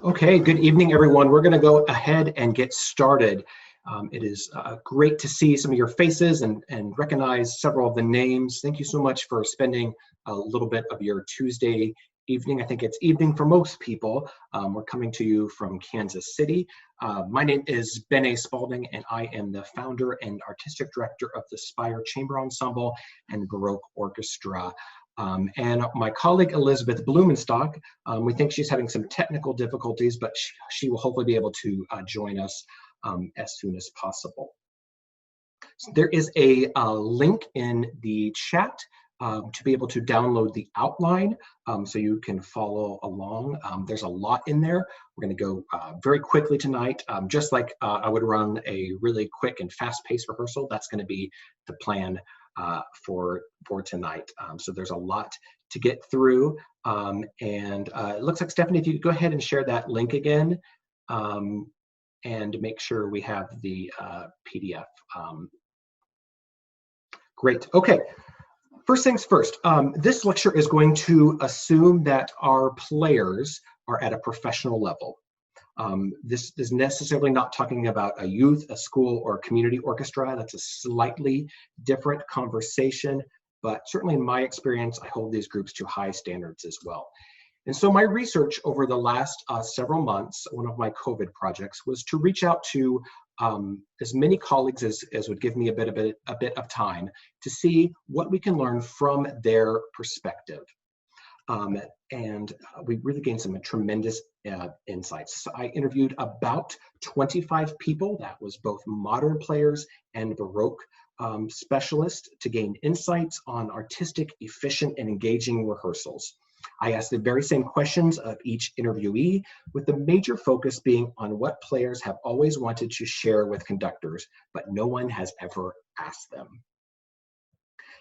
Okay, good evening, everyone. We're going to go ahead and get started. It is great to see some of your faces and recognize several of the names. Thank you so much for spending a little bit of your Tuesday evening. I think it's evening for most people. We're coming to you from Kansas City. My name is Ben Spalding, and I am the founder and artistic director of the Spire Chamber Ensemble and Baroque Orchestra. And my colleague Elizabeth Blumenstock, we think she's having some technical difficulties, but she will hopefully be able to join us as soon as possible. So there is a link in the chat to be able to download the outline so you can follow along. There's a lot in there. We're going to go very quickly tonight. Just like I would run a really quick and fast-paced rehearsal, that's going to be the plan for tonight. So there's a lot to get through. And it looks like, Stephanie, if you could go ahead and share that link again and make sure we have the PDF. Great. Okay. First things first, this lecture is going to assume that our players are at a professional level. This is necessarily not talking about a youth, a school, or a community orchestra. That's a slightly different conversation, but certainly in my experience, I hold these groups to high standards as well. And so my research over the last several months, one of my COVID projects, was to reach out to as many colleagues as would give me a bit of time to see what we can learn from their perspective. And we really gained some tremendous insights. So I interviewed about 25 people. That was both modern players and Baroque specialists to gain insights on artistic, efficient, and engaging rehearsals. I asked the very same questions of each interviewee, with the major focus being on what players have always wanted to share with conductors, but no one has ever asked them.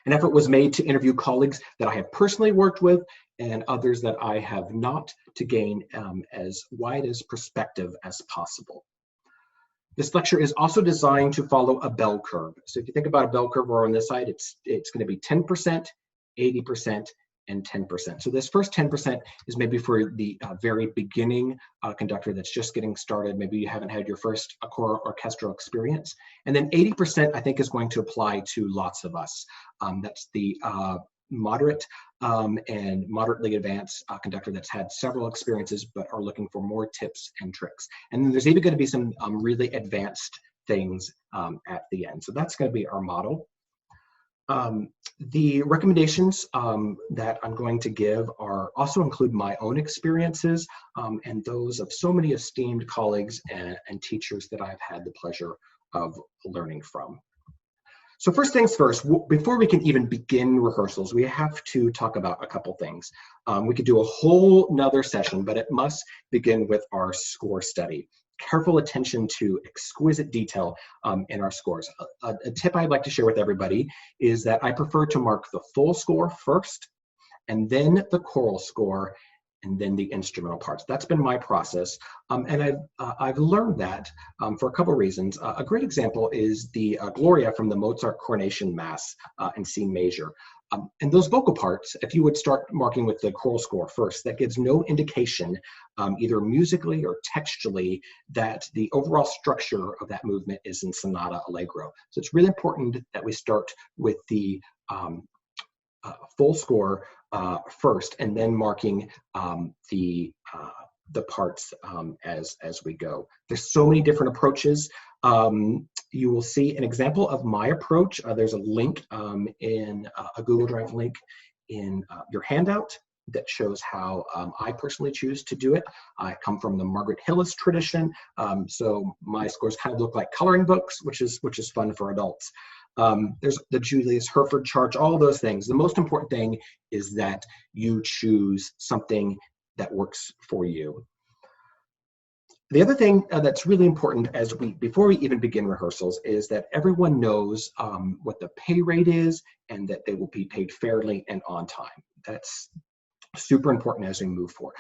An effort was made to interview colleagues that I have personally worked with and others that I have not, to gain as wide a perspective as possible. This lecture is also designed to follow a bell curve. So if you think about a bell curve, or on this side, it's going to be 10%, 80%, and 10%. So this first 10% is maybe for the very beginning conductor that's just getting started. Maybe you haven't had your first choral orchestral experience. And then 80% I think is going to apply to lots of us. That's the moderate and moderately advanced conductor that's had several experiences but are looking for more tips and tricks. And then there's even going to be some really advanced things at the end. So that's going to be our model. The recommendations that I'm going to give are also include my own experiences and those of so many esteemed colleagues and teachers that I've had the pleasure of learning from. So first things first, before we can even begin rehearsals, we have to talk about a couple things. We could do a whole nother session, but it must begin with our score study. Careful attention to exquisite detail in our scores. A tip I'd like to share with everybody is that I prefer to mark the full score first, and then the choral score, and then the instrumental parts. That's been my process, and I've learned that for a couple of reasons. A great example is the Gloria from the Mozart Coronation Mass in C major. And those vocal parts, if you would start marking with the choral score first, that gives no indication, either musically or textually, that the overall structure of that movement is in sonata allegro. So it's really important that we start with the full score first, and then marking the parts as we go. There's so many different approaches. You will see an example of my approach. There's a link in a Google Drive link in your handout that shows how I personally choose to do it. I come from the Margaret Hillis tradition, so my scores kind of look like coloring books, which is fun for adults. There's the Julius Herford chart, all of those things. The most important thing is that you choose something that works for you. The other thing that's really important before we even begin rehearsals is that everyone knows what the pay rate is and that they will be paid fairly and on time. That's super important as we move forward.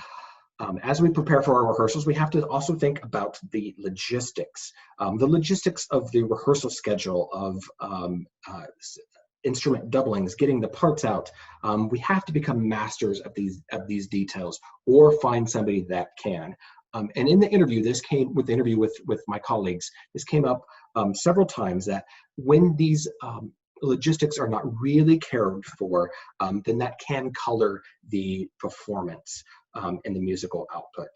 As we prepare for our rehearsals, we have to also think about the logistics of the rehearsal schedule, of instrument doublings, getting the parts out. We have to become masters of these details, or find somebody that can. And in the interview, with my colleagues, this came up several times, that when these logistics are not really cared for, then that can color the performance and the musical output.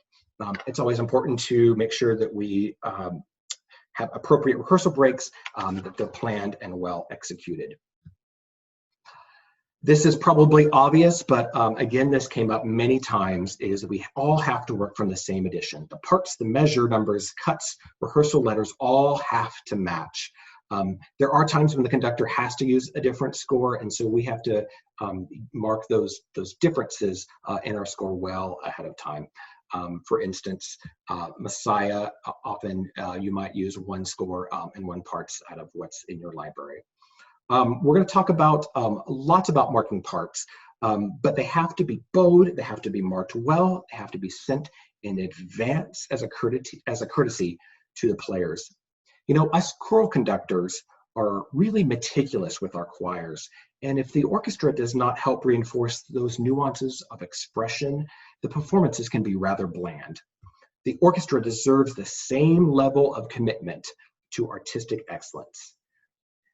It's always important to make sure that we have appropriate rehearsal breaks, that they're planned and well executed. This is probably obvious, but again, this came up many times, is we all have to work from the same edition. The parts, the measure numbers, cuts, rehearsal letters all have to match. There are times when the conductor has to use a different score, and so we have to mark those differences in our score well ahead of time. For instance, Messiah, often you might use one score and one parts out of what's in your library. We're going to talk about lots about marking parts, but they have to be bowed, they have to be marked well, they have to be sent in advance as a courtesy to the players. You know, us choral conductors are really meticulous with our choirs, and if the orchestra does not help reinforce those nuances of expression, the performances can be rather bland. The orchestra deserves the same level of commitment to artistic excellence.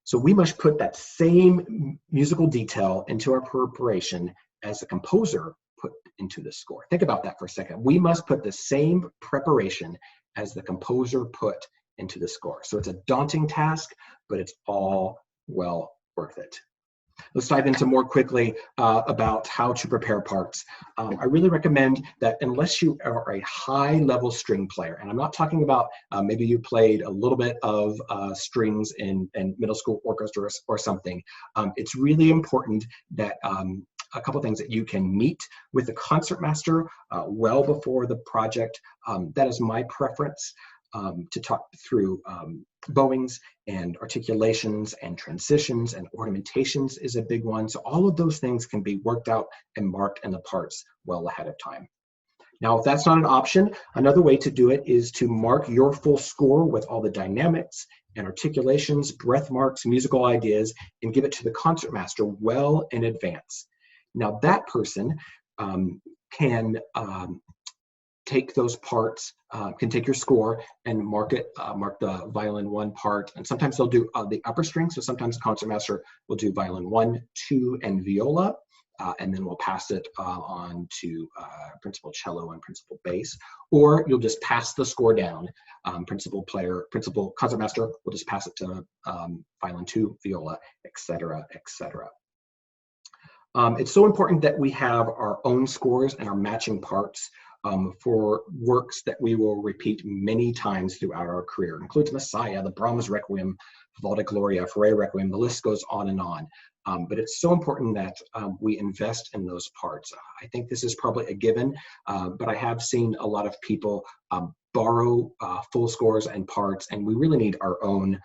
So we must put that same musical detail into our preparation as the composer put into the score. Think about that for a second. We must put the same preparation as the composer put into the score. So it's a daunting task, but it's all well worth it. Let's dive into more quickly about how to prepare parts. I really recommend that unless you are a high-level string player, and I'm not talking about maybe you played a little bit of strings in middle school orchestras or something, it's really important that a couple things that you can meet with the concertmaster well before the project. That is my preference. To talk through bowings and articulations and transitions and ornamentations is a big one. So all of those things can be worked out and marked in the parts well ahead of time. Now, if that's not an option, another way to do it is to mark your full score with all the dynamics and articulations, breath marks, musical ideas, and give it to the concertmaster well in advance. Now, that person can take those parts, can take your score and mark the violin 1 part, and sometimes they'll do the upper string, so sometimes the concertmaster will do violin 1, 2, and viola, and then we'll pass it on to principal cello and principal bass, or you'll just pass the score down. Principal concertmaster will just pass it to violin 2, viola, etc., etc. It's so important that we have our own scores and our matching parts for works that we will repeat many times throughout our career. It includes Messiah, the Brahms Requiem, Vivaldi Gloria, Fauré Requiem, the list goes on and on. But it's so important that we invest in those parts. I think this is probably a given, but I have seen a lot of people borrow full scores and parts, and we really need our own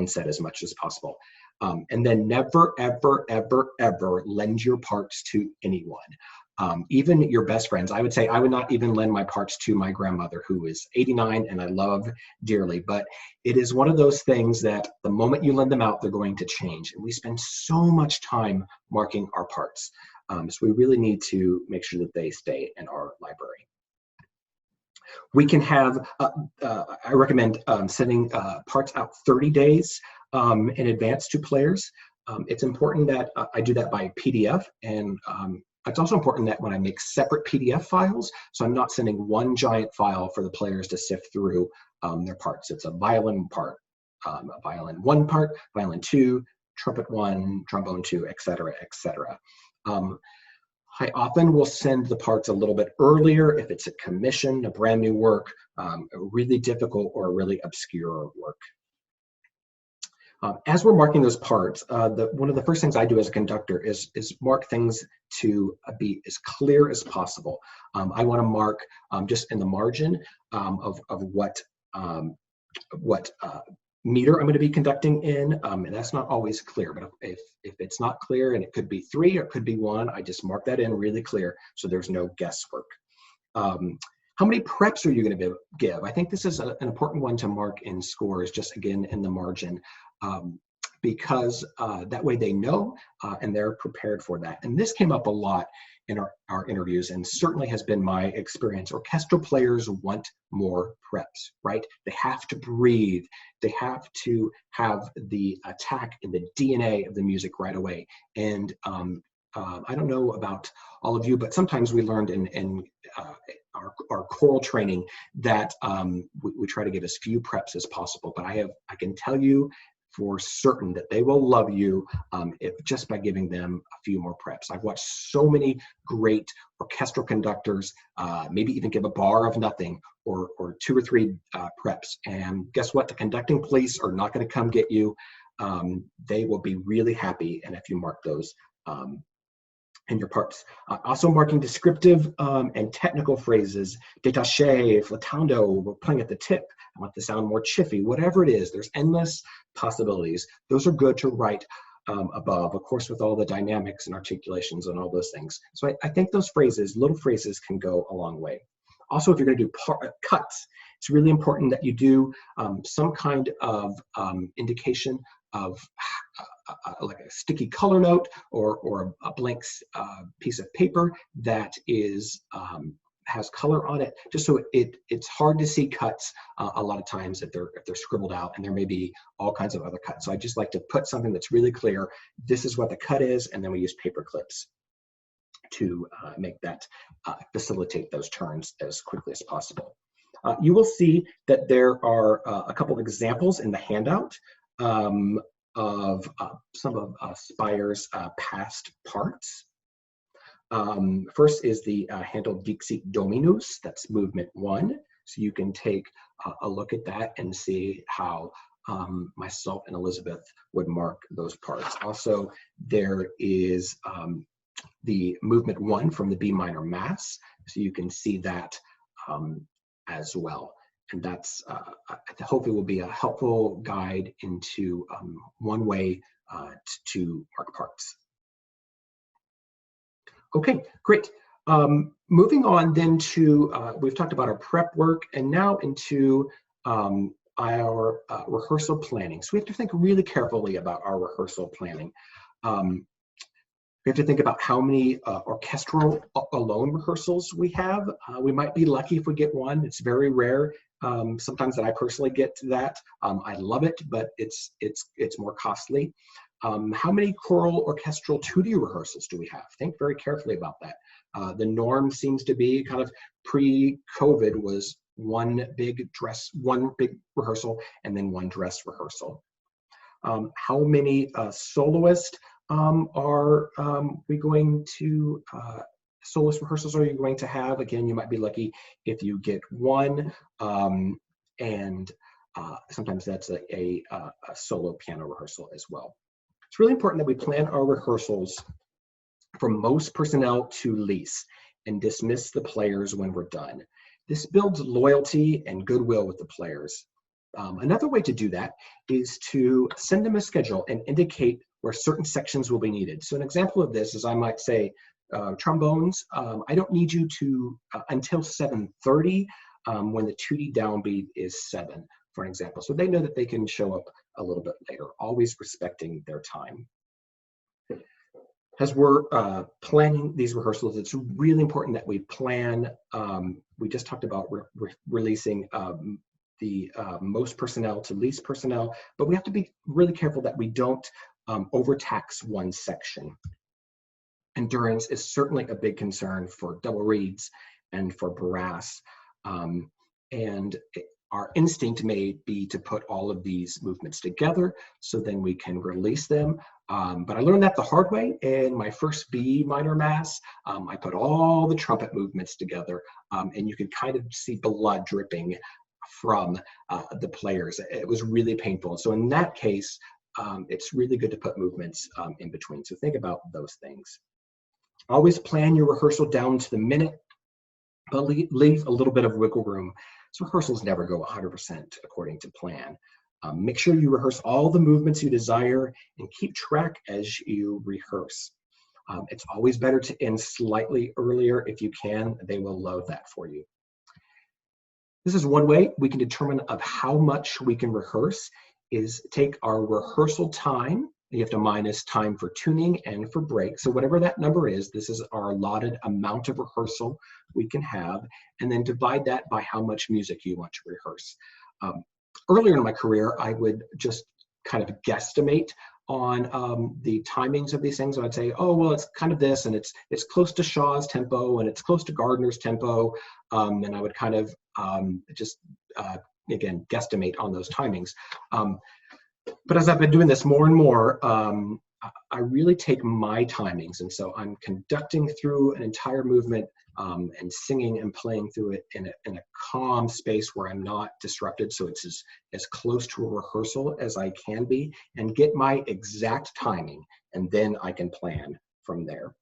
set as much as possible. And then never, ever, ever, ever lend your parts to anyone. Even your best friends. I would say I would not even lend my parts to my grandmother, who is 89 and I love dearly, but it is one of those things that the moment you lend them out, they're going to change. And we spend so much time marking our parts. So we really need to make sure that they stay in our library. We can have, I recommend sending parts out 30 days in advance to players. It's important that I do that by PDF, and it's also important that when I make separate PDF files, so I'm not sending one giant file for the players to sift through their parts. It's a violin part, a violin 1 part, violin 2, trumpet 1, trombone 2, etc., etc. I often will send the parts a little bit earlier if it's a commission, a brand new work, a really difficult or really obscure work. As we're marking those parts, one of the first things I do as a conductor is mark things to be as clear as possible. I want to mark just in the margin of what meter I'm going to be conducting in, and that's not always clear, but if it's not clear, and it could be 3 or it could be 1, I just mark that in really clear so there's no guesswork. How many preps are you going to give? I think this is an important one to mark in scores, just again in the margin. because that way they know and they're prepared for that. And this came up a lot in our interviews, and certainly has been my experience. Orchestral players want more preps, right? They have to breathe. They have to have the attack in the DNA of the music right away. And I don't know about all of you, but sometimes we learned in our choral training that we try to get as few preps as possible. But I can tell you for certain that they will love you if just by giving them a few more preps. I've watched so many great orchestral conductors maybe even give a bar of nothing or 2 or 3 preps. And guess what? The conducting police are not going to come get you. They will be really happy, and if you mark those in your parts. Also marking descriptive and technical phrases, détaché, flattando, we're playing at the tip, I want the sound more chiffy, whatever it is, there's endless possibilities. Those are good to write above, of course, with all the dynamics and articulations and all those things. So I think those phrases, little phrases, can go a long way. Also, if you're going to do cuts, it's really important that you do some kind of indication of like a sticky color note or a blank piece of paper that is has color on it, just so it's hard to see cuts a lot of times if they're scribbled out, and there may be all kinds of other cuts. So I just like to put something that's really clear. This is what the cut is, and then we use paper clips to make that facilitate those turns as quickly as possible. You will see that there are a couple of examples in the handout of some of Spire's past parts. First is the Handel Dixit Dominus, that's movement 1. So you can take a look at that and see how myself and Elizabeth would mark those parts. Also, there is the movement 1 from the B minor Mass, so you can see that as well. And that's hopefully will be a helpful guide into one way to mark parts. Okay, great. Moving on then to, we've talked about our prep work, and now into our rehearsal planning. So we have to think really carefully about our rehearsal planning. We have to think about how many orchestral alone rehearsals we have. We might be lucky if we get one. It's very rare. Sometimes that I personally get to that. I love it, but it's more costly. How many choral orchestral 2D rehearsals do we have? Think very carefully about that. The norm seems to be kind of pre-COVID was one big rehearsal and then one dress rehearsal. How many soloists are we going to, soloist rehearsals are you going to have? Again, you might be lucky if you get one, and sometimes that's a solo piano rehearsal as well. It's really important that we plan our rehearsals from most personnel to least and dismiss the players when we're done. This builds loyalty and goodwill with the players. Another way to do that is to send them a schedule and indicate where certain sections will be needed. So an example of this is I might say, trombones, I don't need you to until 7:30 when the 2D downbeat is 7, for an example. So they know that they can show up a little bit later, always respecting their time. As we're planning these rehearsals, it's really important that we plan. We just talked about releasing the most personnel to least personnel, but we have to be really careful that we don't overtax one section. Endurance is certainly a big concern for double reeds and for brass. And our instinct may be to put all of these movements together so then we can release them. But I learned that the hard way in my first B minor Mass. I put all the trumpet movements together, and you can kind of see blood dripping from the players. It was really painful. So in that case, it's really good to put movements in between. So think about those things. Always plan your rehearsal down to the minute, but leave a little bit of wiggle room. So rehearsals never go 100% according to plan. Make sure you rehearse all the movements you desire and keep track as you rehearse. It's always better to end slightly earlier if you can. They will love that for you. This is one way we can determine of how much we can rehearse is take our rehearsal time. You have to minus time for tuning and for break. So whatever that number is, this is our allotted amount of rehearsal we can have, and then divide that by how much music you want to rehearse. Earlier in my career, I would just kind of guesstimate on the timings of these things. I'd say, oh, well, it's kind of this, and it's close to Shaw's tempo, and it's close to Gardner's tempo, and I would kind of again, guesstimate on those timings. But as I've been doing this more and more, I really take my timings, and so I'm conducting through an entire movement and singing and playing through it in a calm space where I'm not disrupted, so it's as close to a rehearsal as I can be, and get my exact timing, and then I can plan from there.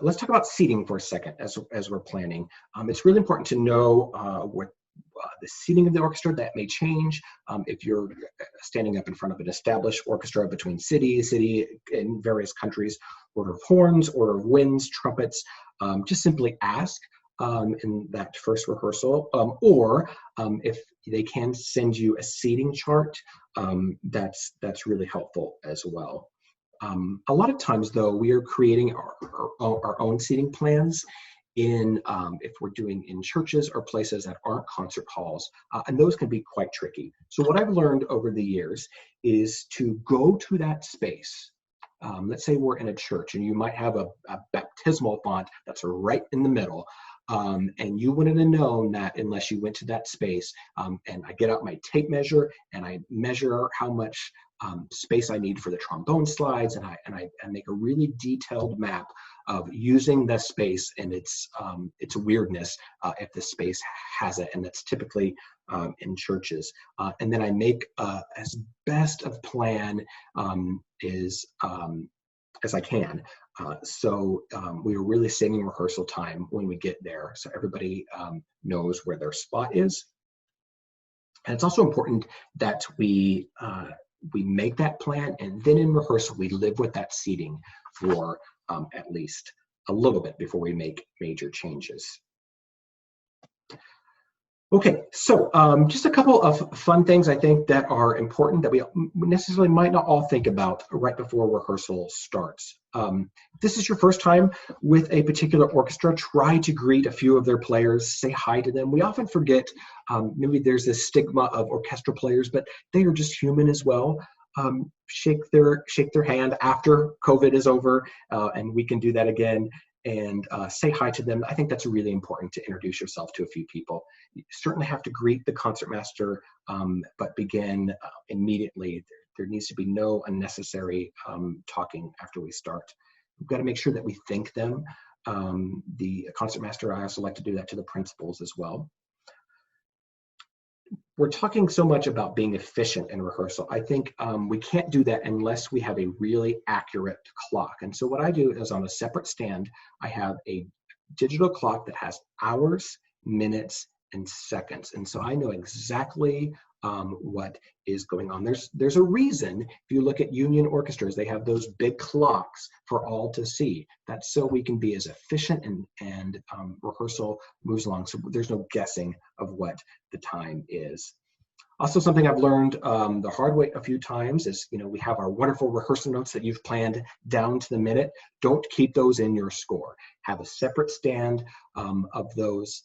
Let's talk about seating for a second as we're planning. It's really important to know what the seating of the orchestra. That may change if you're standing up in front of an established orchestra between city in various countries. Order of horns, order of winds, trumpets. Just simply ask in that first rehearsal, or if they can send you a seating chart, that's really helpful as well. A lot of times, though, we are creating our own seating plans if we're doing in churches or places that aren't concert halls, and those can be quite tricky. So what I've learned over the years is to go to that space. Let's say we're in a church and you might have a baptismal font that's right in the middle, and you wouldn't have known that unless you went to that space. And I get out my tape measure and I measure how much space I need for the trombone slides, and I make a really detailed map of using the space and its weirdness if the space has it, and that's typically in churches. And then I make as best of plan as I can. So we are really saving rehearsal time when we get there, so everybody knows where their spot is. And it's also important that we make that plan, and then in rehearsal we live with that seating for at least a little bit before we make major changes. Okay, so just a couple of fun things I think that are important that we necessarily might not all think about right before rehearsal starts. If this is your first time with a particular orchestra, try to greet a few of their players, say hi to them. We often forget, maybe there's this stigma of orchestra players, but they are just human as well. Shake their hand after COVID is over, and we can do that again, and say hi to them. I think that's really important to introduce yourself to a few people. You certainly have to greet the concertmaster, but begin immediately. There needs to be no unnecessary talking after we start. We've got to make sure that we thank them. The concertmaster, I also like to do that to the principals as well. We're talking so much about being efficient in rehearsal. I think we can't do that unless we have a really accurate clock. And so what I do is, on a separate stand, I have a digital clock that has hours, minutes, and seconds. And so I know exactly what is going on. There's a reason, if you look at union orchestras, they have those big clocks for all to see. That's so we can be as efficient and rehearsal moves along. So there's no guessing of what the time is. Also, something I've learned the hard way a few times is, we have our wonderful rehearsal notes that you've planned down to the minute. Don't keep those in your score. Have a separate stand of those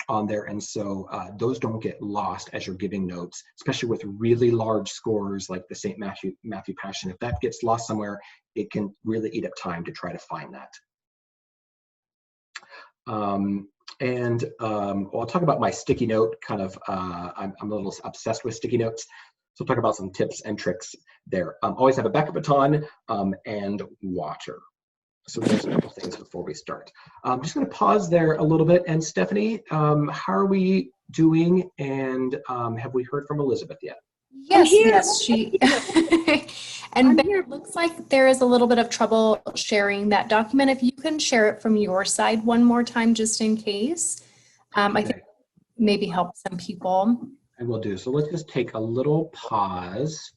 on there, and so those don't get lost as you're giving notes, especially with really large scores like the St. Matthew Passion. If that gets lost somewhere, it can really eat up time to try to find that. I'll talk about my sticky note. I'm a little obsessed with sticky notes, so I'll talk about some tips and tricks there. Always have a backup baton and water. So there's a couple things before we start. I'm just going to pause there a little bit. And Stephanie, how are we doing? And have we heard from Elizabeth yet? Yes, she. And Ben, it looks like there is a little bit of trouble sharing that document. If you can share it from your side one more time, just in case, okay. I think maybe help some people. I will do. So let's just take a little pause,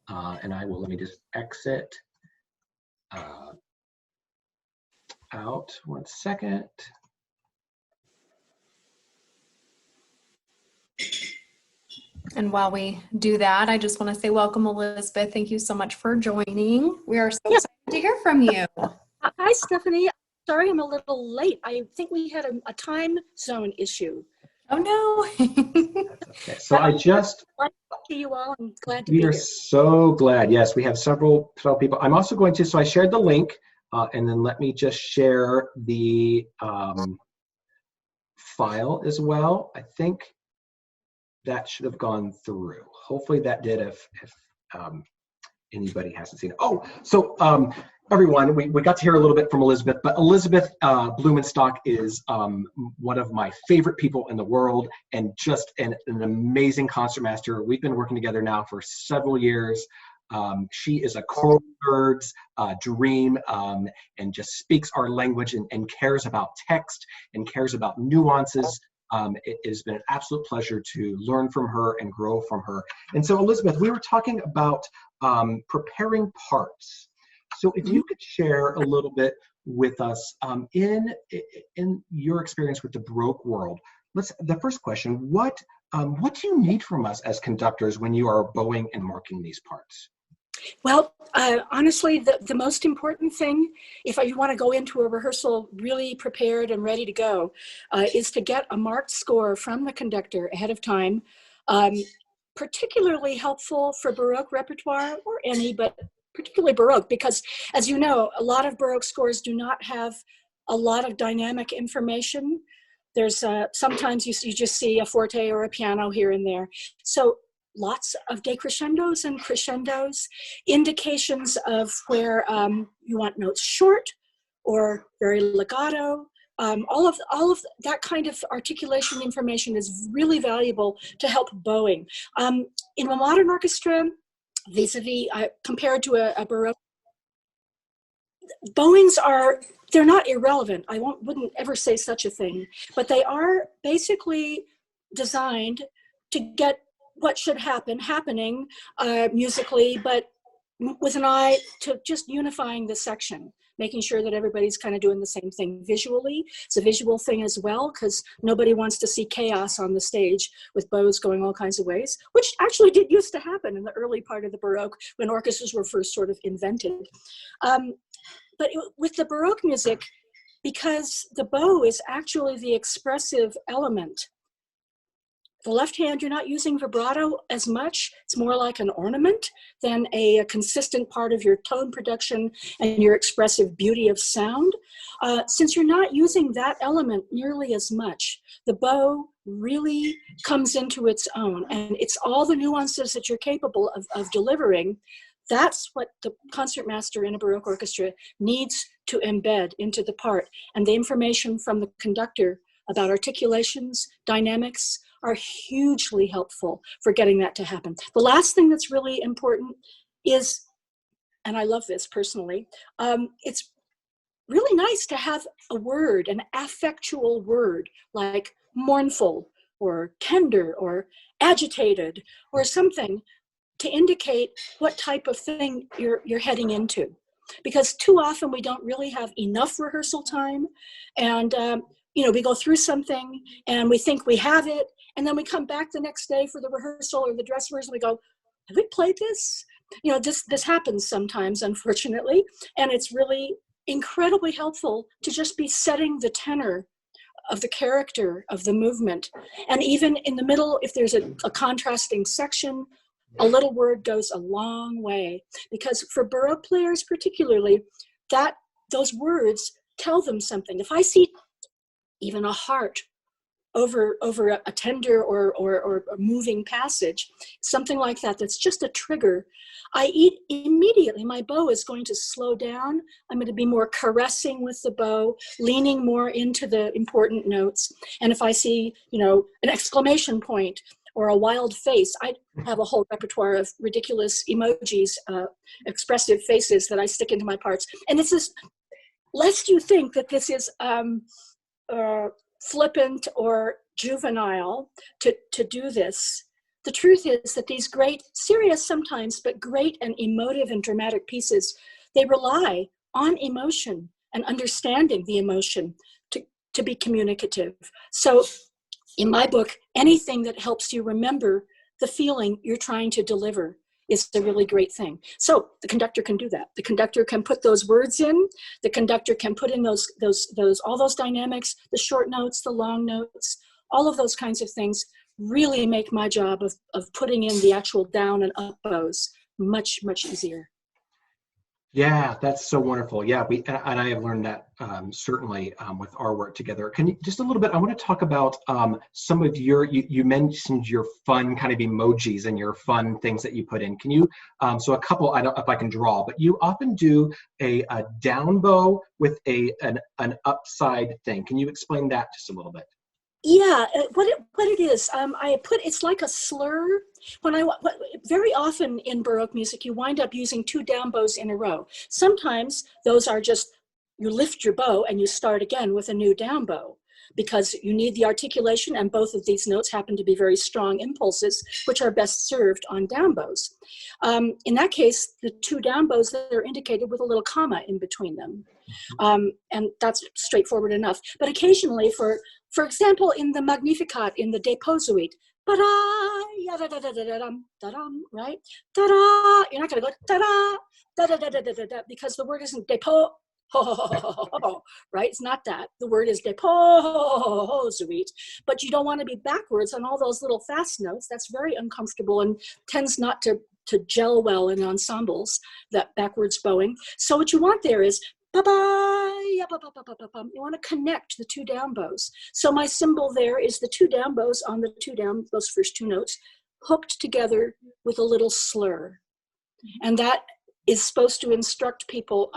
and let me just exit out 1 second. And while we do that, I just want to say welcome, Elizabeth. Thank you so much for joining. We are so excited to hear from you. Hi, Stephanie. Sorry I'm a little late. I think we had a time zone issue. Oh, no. That's okay. So I just... Glad to see you all. I'm glad to be We are here. so glad. Yes, we have several people. I'm also going to, so I shared the link, and then let me just share the file as well. I think that should have gone through. Hopefully that did if anybody hasn't seen it. Oh, so everyone, we got to hear a little bit from Elizabeth, but Elizabeth Blumenstock is one of my favorite people in the world and just an amazing concertmaster. We've been working together now for several years. She is a choral bird's dream and just speaks our language and cares about text and cares about nuances. It has been an absolute pleasure to learn from her and grow from her. And so, Elizabeth, we were talking about preparing parts. So if you could share a little bit with us in your experience with the Baroque world, the first question, what do you need from us as conductors when you are bowing and marking these parts? Well, honestly, the most important thing, if you want to go into a rehearsal really prepared and ready to go, is to get a marked score from the conductor ahead of time. Particularly helpful for Baroque repertoire, or any, but particularly Baroque, because as you know, a lot of Baroque scores do not have a lot of dynamic information. There's sometimes you just see a forte or a piano here and there. So lots of decrescendos and crescendos, indications of where you want notes short or very legato. All of that kind of articulation information is really valuable to help bowing. In a modern orchestra, vis-a-vis, compared to a Baroque, bowings they're not irrelevant. I wouldn't ever say such a thing, but they are basically designed to get what should happening musically, but with an eye to just unifying the section, making sure that everybody's kind of doing the same thing visually. It's a visual thing as well, because nobody wants to see chaos on the stage with bows going all kinds of ways, which actually did used to happen in the early part of the Baroque when orchestras were first sort of invented. But with the Baroque music, because the bow is actually the expressive element, the left hand, you're not using vibrato as much. It's more like an ornament than a consistent part of your tone production and your expressive beauty of sound. Since you're not using that element nearly as much, the bow really comes into its own, and it's all the nuances that you're capable of delivering. That's what the concertmaster in a Baroque orchestra needs to embed into the part. And the information from the conductor about articulations, dynamics, are hugely helpful for getting that to happen. The last thing that's really important is, and I love this personally, it's really nice to have a word, an affectual word, like mournful or tender or agitated or something to indicate what type of thing you're heading into. Because too often we don't really have enough rehearsal time, and we go through something and we think we have it, and then we come back the next day for the rehearsal or the dress rehearsal and we go, have we played this? This happens sometimes, unfortunately, and it's really incredibly helpful to just be setting the tenor of the character of the movement. And even in the middle, if there's a contrasting section, a little word goes a long way, because for Baroque players particularly, those words tell them something. If I see even a heart over a tender or a moving passage, something like that, that's just a trigger, immediately my bow is going to slow down. I'm going to be more caressing with the bow, leaning more into the important notes. And if I see, an exclamation point or a wild face, I have a whole repertoire of ridiculous emojis, expressive faces that I stick into my parts. And this is, lest you think that this is flippant or juvenile to do this, the truth is that these great, serious sometimes, but great and emotive and dramatic pieces, they rely on emotion and understanding the emotion to be communicative. So in my book, anything that helps you remember the feeling you're trying to deliver is a really great thing. So the conductor can do that. The conductor can put those words in. The conductor can put in all those dynamics, the short notes, the long notes, all of those kinds of things really make my job of putting in the actual down and up bows much, much easier. Yeah, that's so wonderful. Yeah, and I have learned that certainly with our work together. Can you just a little bit? I want to talk about some of you mentioned your fun kind of emojis and your fun things that you put in. Can you? So a couple. I don't know if I can draw, but you often do a down bow with an upside thing. Can you explain that just a little bit? Yeah, what it is, it's like a slur. Very often in Baroque music, you wind up using two down bows in a row. Sometimes those are just, you lift your bow and you start again with a new down bow because you need the articulation, and both of these notes happen to be very strong impulses, which are best served on down bows. In that case, the two down bows that are indicated with a little comma in between them. And that's straightforward enough. But occasionally, for example, in the Magnificat, in the Deposuit, ba-da, ya-da-da-da-da-dum, da-dum, right? Da-da, you're not going to go da-da, da-da-da-da-da-da, because the word isn't depo, right? It's not that. The word is deposuit, but you don't want to be backwards on all those little fast notes. That's very uncomfortable and tends not to gel well in ensembles, that backwards bowing. So what you want there is you want to connect the two down bows. So my symbol there is the two down bows on the those first two notes, hooked together with a little slur. And that is supposed to instruct people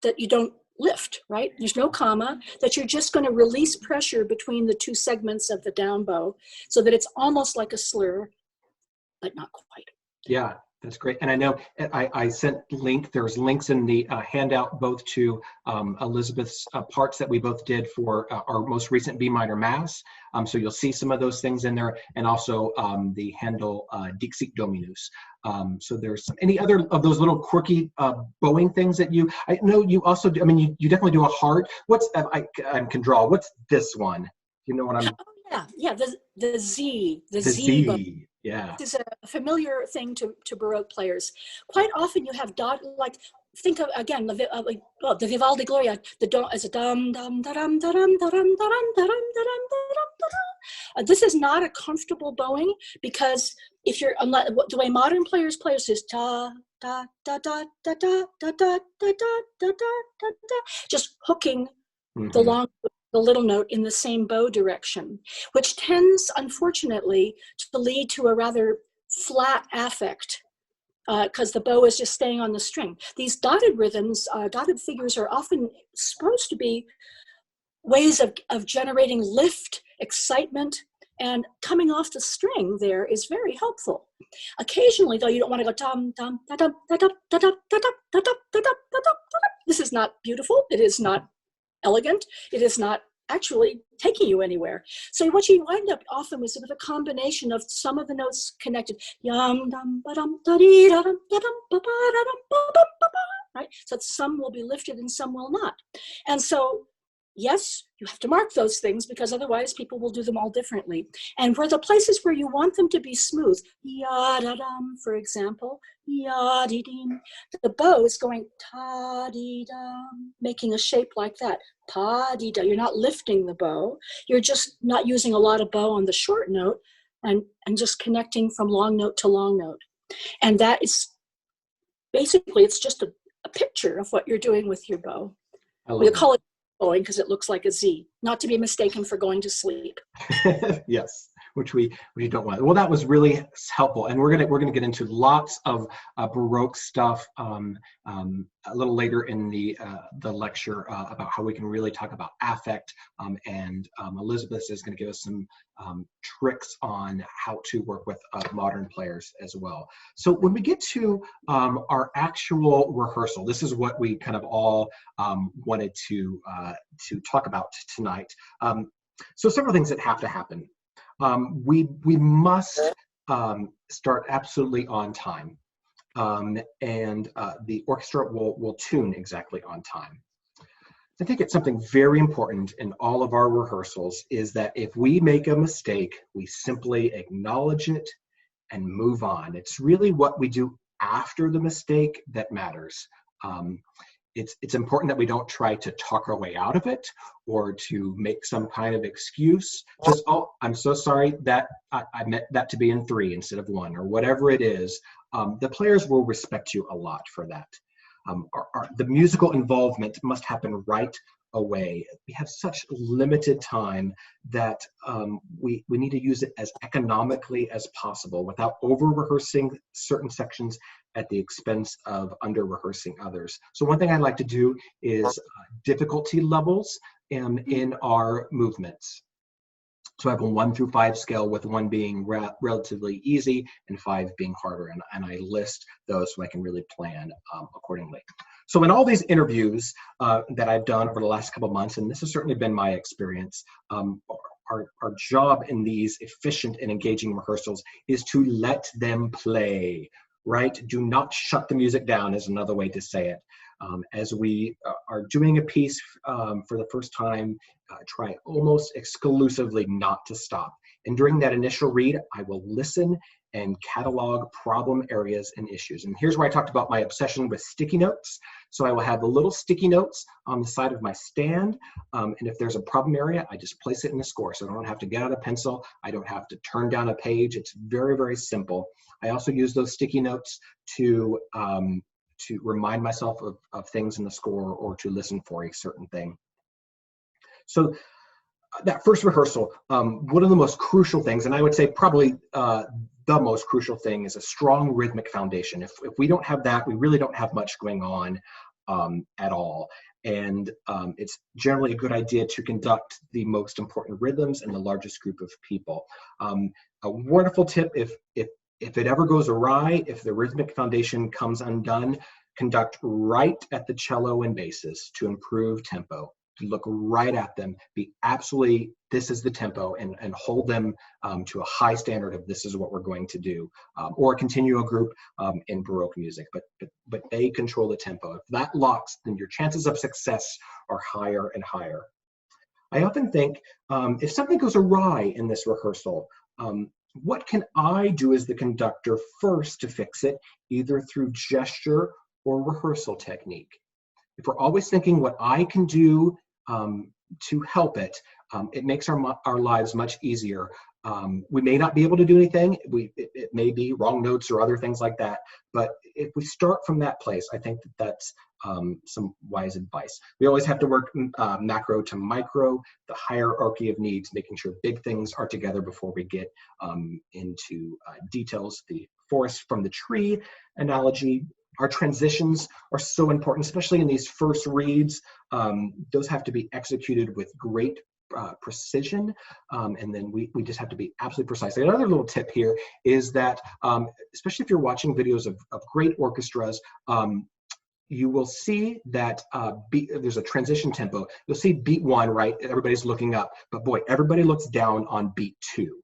that you don't lift, right? There's no comma, that you're just going to release pressure between the two segments of the down bow so that it's almost like a slur, but not quite. Yeah, that's great. And I know I sent there's links in the handout both to Elizabeth's parts that we both did for our most recent B minor mass. So you'll see some of those things in there, and also the Handel Dixit Dominus. So there's any other of those little quirky bowing things that I know you also do. I mean, you definitely do a heart. I can draw. What's this one? You know what I'm? Oh, yeah, the Z, the Z. Z. Bow. Yeah. This is a familiar thing to Baroque players. Quite often you have think of again the Vivaldi Gloria. The do as a dum dum da dum da dum da dum da dum da dum da dum da dum. This is not a comfortable bowing because if you're the way modern players play is da da da da da da da da da da da, just hooking the little note in the same bow direction, which tends, unfortunately, to lead to a rather flat affect because the bow is just staying on the string. These dotted rhythms, dotted figures are often supposed to be ways of generating lift, excitement, and coming off the string there is very helpful. Occasionally, though, you don't want to go dum dum da dum da dum da dum da dum da dum da dum da dum. This is not beautiful. It is not elegant. It is not actually taking you anywhere. So what you wind up often with a combination of some of the notes connected, yum dum ba dum da dee da dum da dum ba ba da dum ba bum ba ba, right? So some will be lifted and some will not. And so yes, you have to mark those things because otherwise people will do them all differently. And for the places where you want them to be smooth, ya-da-dum, for example, ya-dee-dim, the bow is going ta-dee-dum, making a shape like that, pa-dee-da. You're not lifting the bow. You're just not using a lot of bow on the short note and just connecting from long note to long note. And that is basically, it's just a picture of what you're doing with your bow. We'll call it bowing because it looks like a Z, not to be mistaken for going to sleep. Yes, which we don't want. Well, that was really helpful, and we're gonna get into lots of Baroque stuff a little later in the lecture about how we can really talk about affect, and Elizabeth is going to give us some tricks on how to work with modern players as well. So when we get to our actual rehearsal, this is what we kind of all wanted to talk about tonight. So several things that have to happen. We must start absolutely on time, and the orchestra will tune exactly on time. I think it's something very important in all of our rehearsals is that if we make a mistake, we simply acknowledge it and move on. It's really what we do after the mistake that matters. It's important that we don't try to talk our way out of it or to make some kind of excuse. Just, oh, I'm so sorry that I meant that to be in 3 instead of 1, or whatever it is. The players will respect you a lot for that. The musical involvement must happen right away. We have such limited time that we need to use it as economically as possible without over-rehearsing certain sections at the expense of under-rehearsing others. So one thing I like to do is difficulty levels in our movements. So I have a 1 through 5 scale, with 1 being relatively easy and 5 being harder, and I list those so I can really plan accordingly. So in all these interviews that I've done over the last couple of months, and this has certainly been my experience, our job in these efficient and engaging rehearsals is to let them play, right? Do not shut the music down is another way to say it. As we are doing a piece for the first time, try almost exclusively not to stop. And during that initial read, I will listen and catalog problem areas and issues. And here's where I talked about my obsession with sticky notes. So I will have the little sticky notes on the side of my stand. And if there's a problem area, I just place it in the score. So I don't have to get out a pencil. I don't have to turn down a page. It's very, very simple. I also use those sticky notes to remind myself of things in the score or to listen for a certain thing. So that first rehearsal, one of the most crucial things, and I would say probably the most crucial thing, is a strong rhythmic foundation. If we don't have that, we really don't have much going on at all. And it's generally a good idea to conduct the most important rhythms in the largest group of people. A wonderful tip, if it ever goes awry, if the rhythmic foundation comes undone, conduct right at the cello and basses to improve tempo. Look right at them, be absolutely, this is the tempo, and hold them to a high standard of this is what we're going to do, or a continuo group in Baroque music, but they control the tempo. If that locks, then your chances of success are higher and higher. I often think if something goes awry in this rehearsal, what can I do as the conductor first to fix it, either through gesture or rehearsal technique? If we're always thinking what I can do to help it, it makes our lives much easier. We may not be able to do anything. It may be wrong notes or other things like that. But if we start from that place, I think that's some wise advice. We always have to work macro to micro, the hierarchy of needs, making sure big things are together before we get into details. The forest from the tree analogy. Our transitions are so important, especially in these first reads. Those have to be executed with great precision, and then we just have to be absolutely precise. Another little tip here is that, especially if you're watching videos of great orchestras, you will see that there's a transition tempo. You'll see beat 1, right? Everybody's looking up, but boy, everybody looks down on beat 2,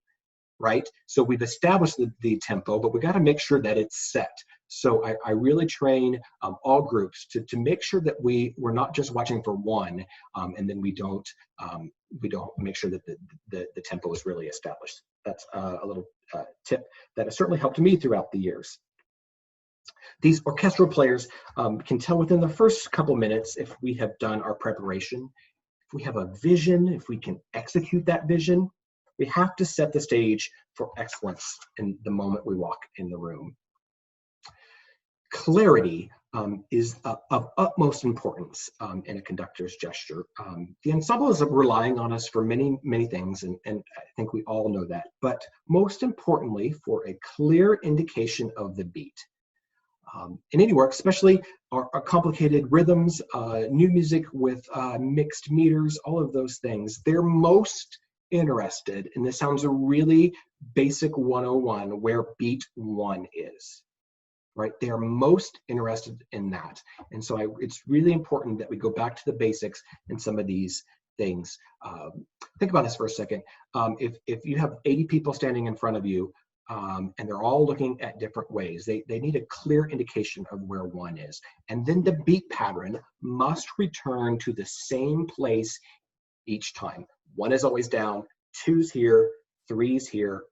right? So we've established the tempo, but we got to make sure that it's set. So I really train all groups to make sure that we're not just watching for 1, and then we don't make sure that the tempo is really established. That's a little tip that has certainly helped me throughout the years. These orchestral players can tell within the first couple minutes if we have done our preparation, if we have a vision, if we can execute that vision. We have to set the stage for excellence in the moment we walk in the room. Clarity is of utmost importance in a conductor's gesture. The ensemble is relying on us for many, many things, and I think we all know that, but most importantly, for a clear indication of the beat. In any work, especially our complicated rhythms, new music with mixed meters, all of those things, they're most interested, and this sounds a really basic 101, where beat 1 is. Right? They are most interested in that. And so it's really important that we go back to the basics in some of these things. Think about this for a second. If you have 80 people standing in front of you, and they're all looking at different ways. They need a clear indication of where one is. And then the beat pattern must return to the same place each time. One is always down, two's here, three's here,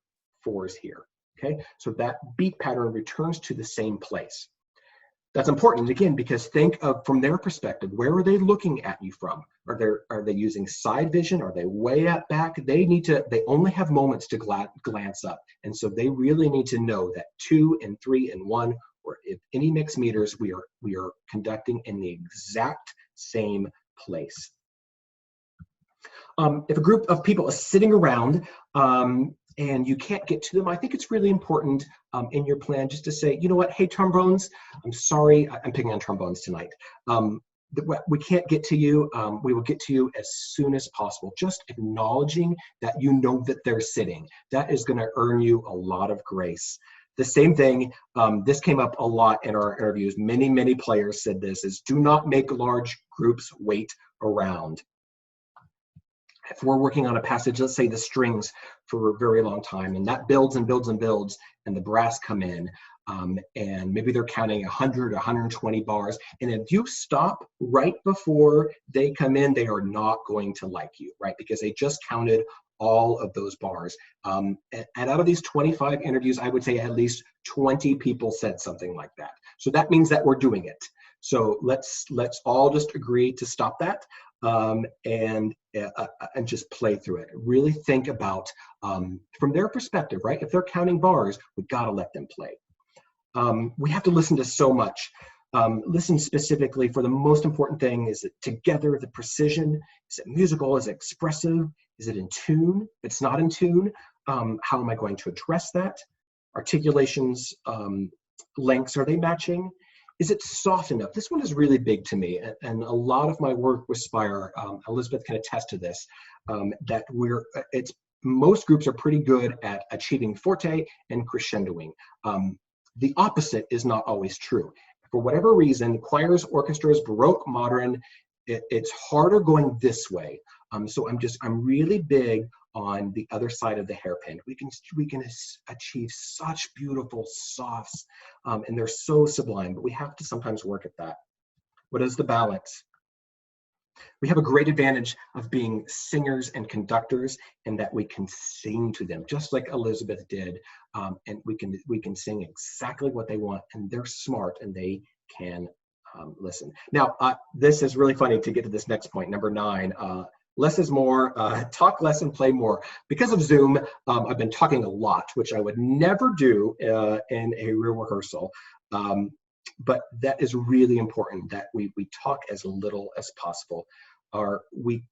four's here. Okay, so that beat pattern returns to the same place. That's important, again, because think of, from their perspective, where are they looking at you from? Are they using side vision? Are they way up back? They only have moments to glance up. And so they really need to know that 2 and 3 and 1, or if any mixed meters, we are conducting in the exact same place. If a group of people is sitting around and you can't get to them, I think it's really important in your plan just to say, you know what, hey, trombones, I'm sorry, I'm picking on trombones tonight. We can't get to you. We will get to you as soon as possible. Just acknowledging that you know that they're sitting. That is going to earn you a lot of grace. The same thing, this came up a lot in our interviews. Many players said this, is do not make large groups wait around. If we're working on a passage, let's say the strings for a very long time, and that builds and builds and builds, and the brass come in, and maybe they're counting 100, 120 bars, and if you stop right before they come in, they are not going to like you, right? Because they just counted all of those bars. And out of these 25 interviews, I would say at least 20 people said something like that. So that means that we're doing it. So let's all just agree to stop that. And just play through it. Really think about, from their perspective, right? If they're counting bars, we've got to let them play. We have to listen to so much. Listen specifically for the most important thing. Is it together, the precision? Is it musical? Is it expressive? Is it in tune? If it's not in tune, how am I going to address that? Articulations, lengths, are they matching? Is it soft enough? This one is really big to me, and a lot of my work with Spire, Elizabeth can attest to this, that most groups are pretty good at achieving forte and crescendoing. The opposite is not always true. For whatever reason, choirs, orchestras, Baroque, modern, it's harder going this way. So I'm really big on the other side of the hairpin. We can achieve such beautiful softs, and they're so sublime, but we have to sometimes work at that. What is the balance? We have a great advantage of being singers and conductors in that we can sing to them, just like Elizabeth did, and we can sing exactly what they want, and they're smart and they can listen. Now, this is really funny to get to this next point, number 9. Less is more, talk less and play more. Because of Zoom, I've been talking a lot, which I would never do in a real rehearsal. But that is really important, that we talk as little as possible. We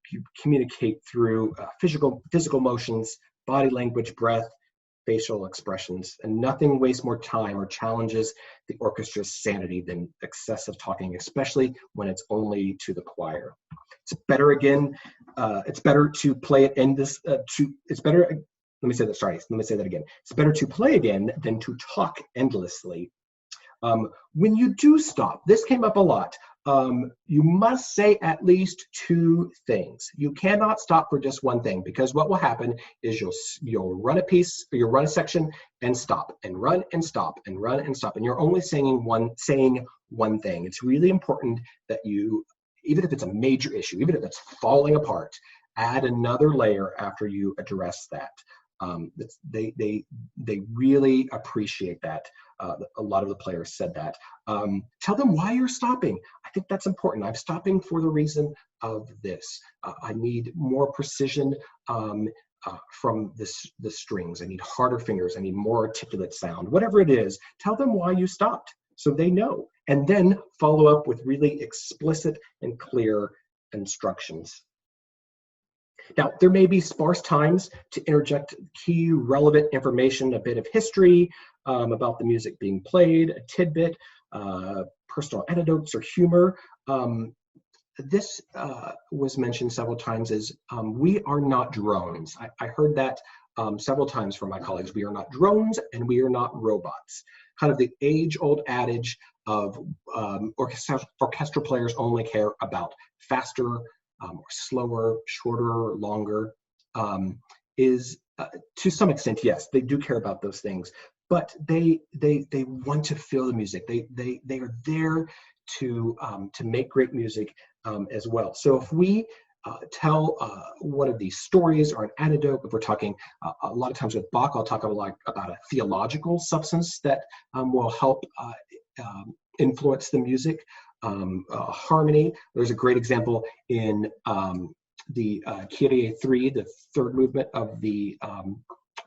communicate through physical motions, body language, breath, facial expressions, and nothing wastes more time or challenges the orchestra's sanity than excessive talking, especially when it's only to the choir. It's better to play it in this, it's better, let me say that again. It's better to play again than to talk endlessly. When you do stop, this came up a lot, you must say at least 2 things. You cannot stop for just one thing, because what will happen is you'll run a piece, or you'll run a section and stop, and run and stop, and run and stop, and you're only saying one thing. It's really important that you, even if it's a major issue, even if it's falling apart, add another layer after you address that. They really appreciate that. A lot of the players said that. Tell them why you're stopping. I think that's important. I'm stopping for the reason of this. I need more precision from the strings. I need harder fingers. I need more articulate sound. Whatever it is, tell them why you stopped so they know. And then follow up with really explicit and clear instructions. Now, there may be sparse times to interject key relevant information, a bit of history about the music being played, a tidbit, personal anecdotes or humor. This was mentioned several times as we are not drones. I heard that several times from my colleagues. We are not drones and we are not robots. Kind of the age-old adage of orchestra players only care about faster or slower, shorter, or longer, is to some extent, yes, they do care about those things, but they want to feel the music. They are there to make great music as well. So if we tell one of these stories or an anecdote, if we're talking a lot of times with Bach, I'll talk about a theological substance that will help influence the music. Harmony, there's a great example in the Kyrie 3, the third movement of the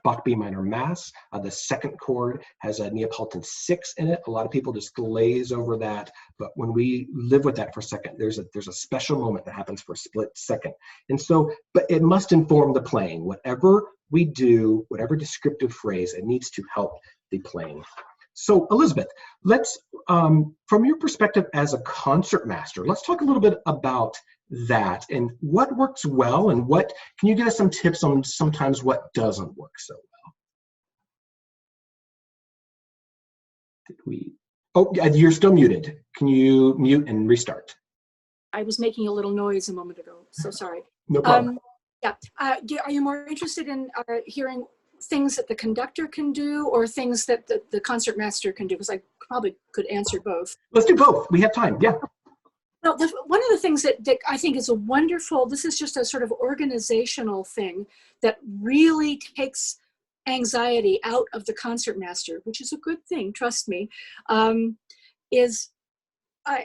Bach B minor Mass. The second chord has a Neapolitan 6 in it. A lot of people just glaze over that, but when we live with that for a second, there's a special moment that happens for a split second. And so, but it must inform the playing. Whatever we do, whatever descriptive phrase, it needs to help the playing. So Elizabeth, let's, from your perspective as a concert master, let's talk a little bit about that and what works well, and what, can you give us some tips on sometimes what doesn't work so well? Did we, oh, you're still muted. Can you mute and restart? I was making a little noise a moment ago, so sorry. No problem. Yeah, are you more interested in hearing things that the conductor can do or things that the concert master can do? Because I probably could answer both. Let's do both. We have time. Yeah. Well, one of the things that I think is a wonderful, this is just a sort of organizational thing that really takes anxiety out of the concert master, which is a good thing, trust me, is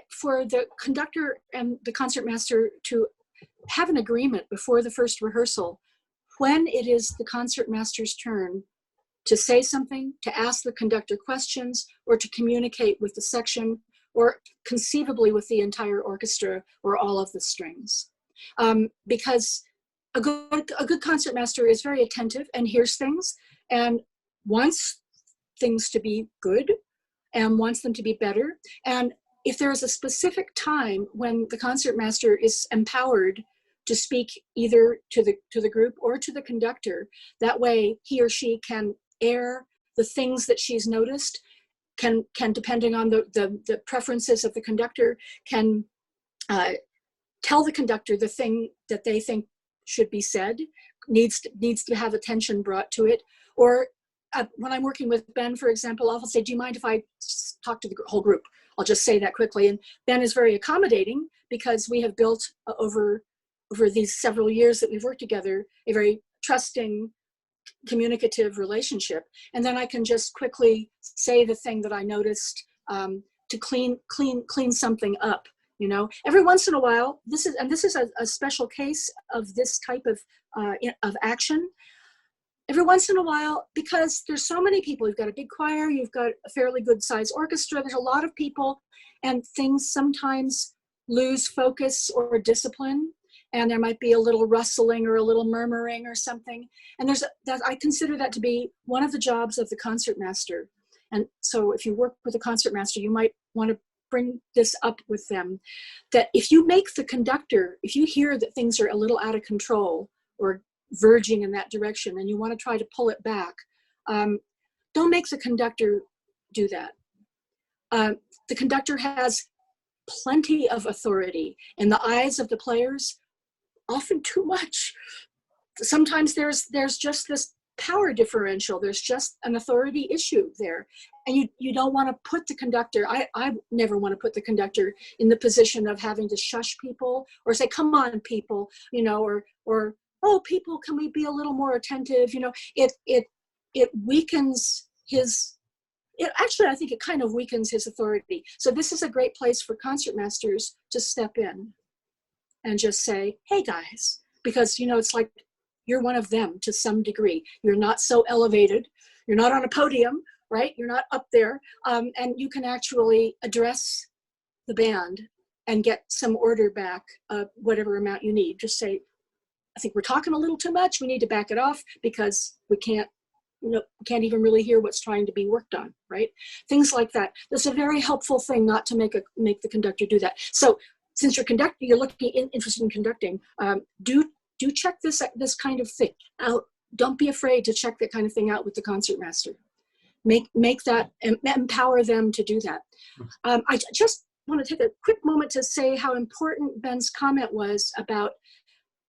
for the conductor and the concert master to have an agreement before the first rehearsal when it is the concert master's turn to say something, to ask the conductor questions, or to communicate with the section, or conceivably with the entire orchestra or all of the strings. Because a good concert master is very attentive and hears things and wants things to be good and wants them to be better. And if there is a specific time when the concert master is empowered to speak either to the group or to the conductor, that way he or she can air the things that she's noticed, can depending on the preferences of the conductor, can tell the conductor the thing that they think should be said, needs to have attention brought to it. Or when I'm working with Ben, for example, I'll say, do you mind if I talk to the whole group? I'll just say that quickly. And Ben is very accommodating because we have built over these several years that we've worked together, a very trusting, communicative relationship. And then I can just quickly say the thing that I noticed to clean something up. You know, every once in a while, this is a special case of this type of action. Every once in a while, because there's so many people, you've got a big choir, you've got a fairly good sized orchestra, there's a lot of people, and things sometimes lose focus or discipline, and there might be a little rustling or a little murmuring or something. And I consider that to be one of the jobs of the concert master. And so if you work with a concert master, you might want to bring this up with them, that if you make the conductor, if you hear that things are a little out of control or verging in that direction and you want to try to pull it back, don't make the conductor do that. The conductor has plenty of authority in the eyes of the players, often too much. Sometimes there's just this power differential. There's just an authority issue there. And you don't want to put the conductor, I never want to put the conductor in the position of having to shush people or say, come on, people, you know, or oh, people, can we be a little more attentive? You know, it weakens actually, I think it kind of weakens his authority. So this is a great place for concert masters to step in and just say, hey guys, because, you know, it's like you're one of them to some degree. You're not so elevated. You're not on a podium, right? You're not up there. And you can actually address the band and get some order back, whatever amount you need. Just say, I think we're talking a little too much. We need to back it off because we can't even really hear what's trying to be worked on, right? Things like that. That's a very helpful thing, not to make the conductor do that. So since you're interested in conducting, do check this kind of thing out. Don't be afraid to check that kind of thing out with the concert master. Make that, empower them to do that. I just want to take a quick moment to say how important Ben's comment was about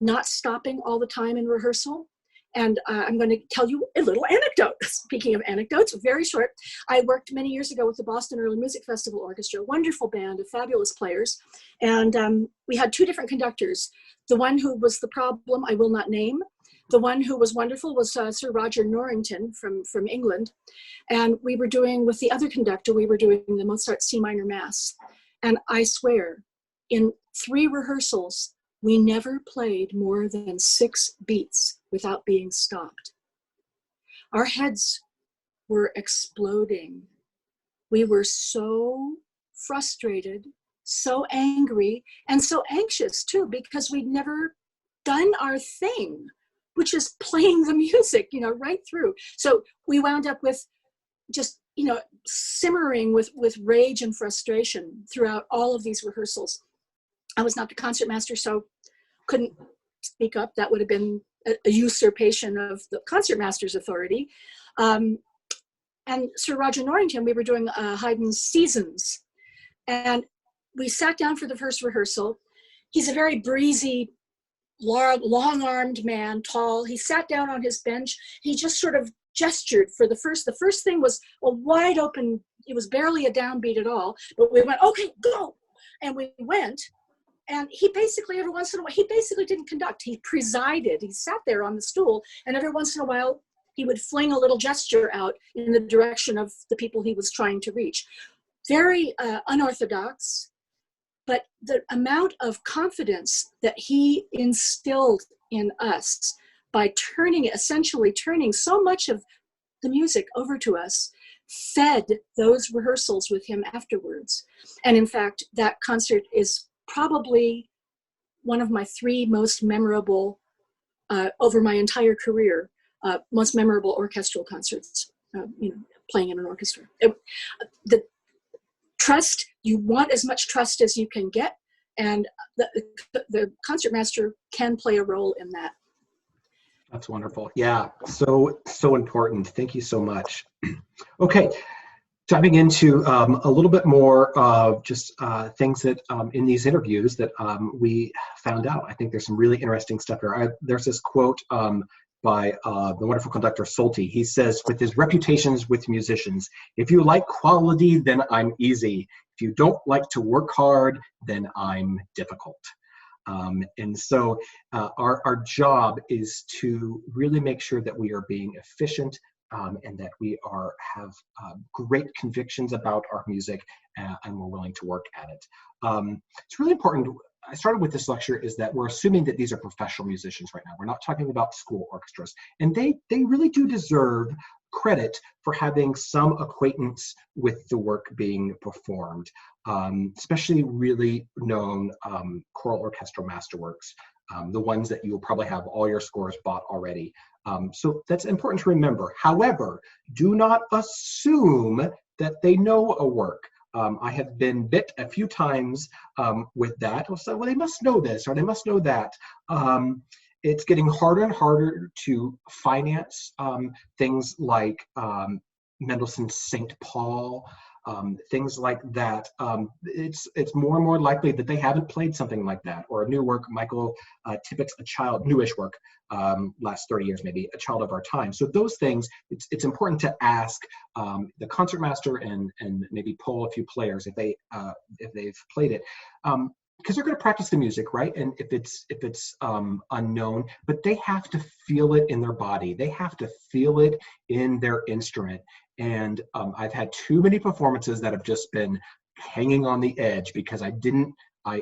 not stopping all the time in rehearsal. And I'm going to tell you a little anecdote. Speaking of anecdotes, very short. I worked many years ago with the Boston Early Music Festival Orchestra, a wonderful band of fabulous players. And we had two different conductors. The one who was the problem, I will not name. The one who was wonderful was Sir Roger Norrington from England. And we were doing, with the other conductor, we were doing the Mozart C minor Mass. And I swear, in 3 rehearsals, we never played more than 6 beats without being stopped. Our heads were exploding. We were so frustrated, so angry, and so anxious too, because we'd never done our thing, which is playing the music, right through. So we wound up with just, simmering with rage and frustration throughout all of these rehearsals. I was not the concertmaster, so couldn't speak up. That would have been a usurpation of the concertmaster's authority. And Sir Roger Norrington, we were doing Haydn's Seasons. And we sat down for the first rehearsal. He's a very breezy, long-armed man, tall. He sat down on his bench. He just sort of gestured for the first thing was a wide open, it was barely a downbeat at all, but we went, okay, go. And we went. And he basically, every once in a while, he basically didn't conduct. He presided. He sat there on the stool, and every once in a while, he would fling a little gesture out in the direction of the people he was trying to reach. Very unorthodox, but the amount of confidence that he instilled in us by essentially turning so much of the music over to us, fed those rehearsals with him afterwards. And in fact, that concert is probably one of my 3 most memorable, over my entire career, most memorable orchestral concerts, playing in an orchestra. The trust, you want as much trust as you can get, and the concertmaster can play a role in that. That's wonderful. Yeah, so important. Thank you so much. Okay. Diving into a little bit more of just things that in these interviews that we found out. I think there's some really interesting stuff here. There's this quote by the wonderful conductor Solti. He says, with his reputations with musicians, if you like quality, then I'm easy. If you don't like to work hard, then I'm difficult. And so our job is to really make sure that we are being efficient, and that we have great convictions about our music, and we're willing to work at it. It's really important. I started with this lecture is that we're assuming that these are professional musicians right now. We're not talking about school orchestras, and they really do deserve credit for having some acquaintance with the work being performed, especially really known choral orchestral masterworks, the ones that you will probably have all your scores bought already. So that's important to remember. However, do not assume that they know a work. I have been bit a few times with that. So, well, they must know this or they must know that. It's getting harder and harder to finance things like Mendelssohn's St. Paul, things like that. It's more and more likely that they haven't played something like that, or a new work, Michael Tippett's newish work, last 30 years maybe, A Child of Our Time. So those things, it's important to ask the concertmaster and maybe poll a few players if they've played it. Because they're going to practice the music, right? And if it's unknown, but they have to feel it in their body. They have to feel it in their instrument. And I've had too many performances that have just been hanging on the edge because I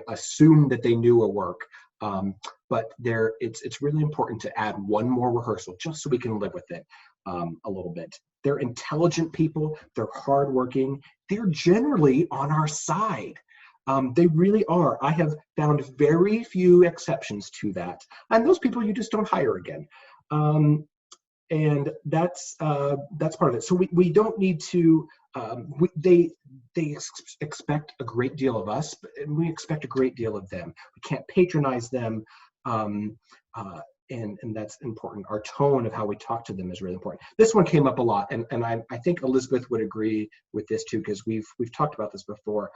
assumed that they knew a work. But it's really important to add one more rehearsal just so we can live with it a little bit. They're intelligent people. They're hardworking. They're generally on our side. They really are. I have found very few exceptions to that. And those people you just don't hire again. And that's part of it. So we don't need to, they expect a great deal of us, and we expect a great deal of them. We can't patronize them, and that's important. Our tone of how we talk to them is really important. This one came up a lot, and I think Elizabeth would agree with this too, because we've talked about this before.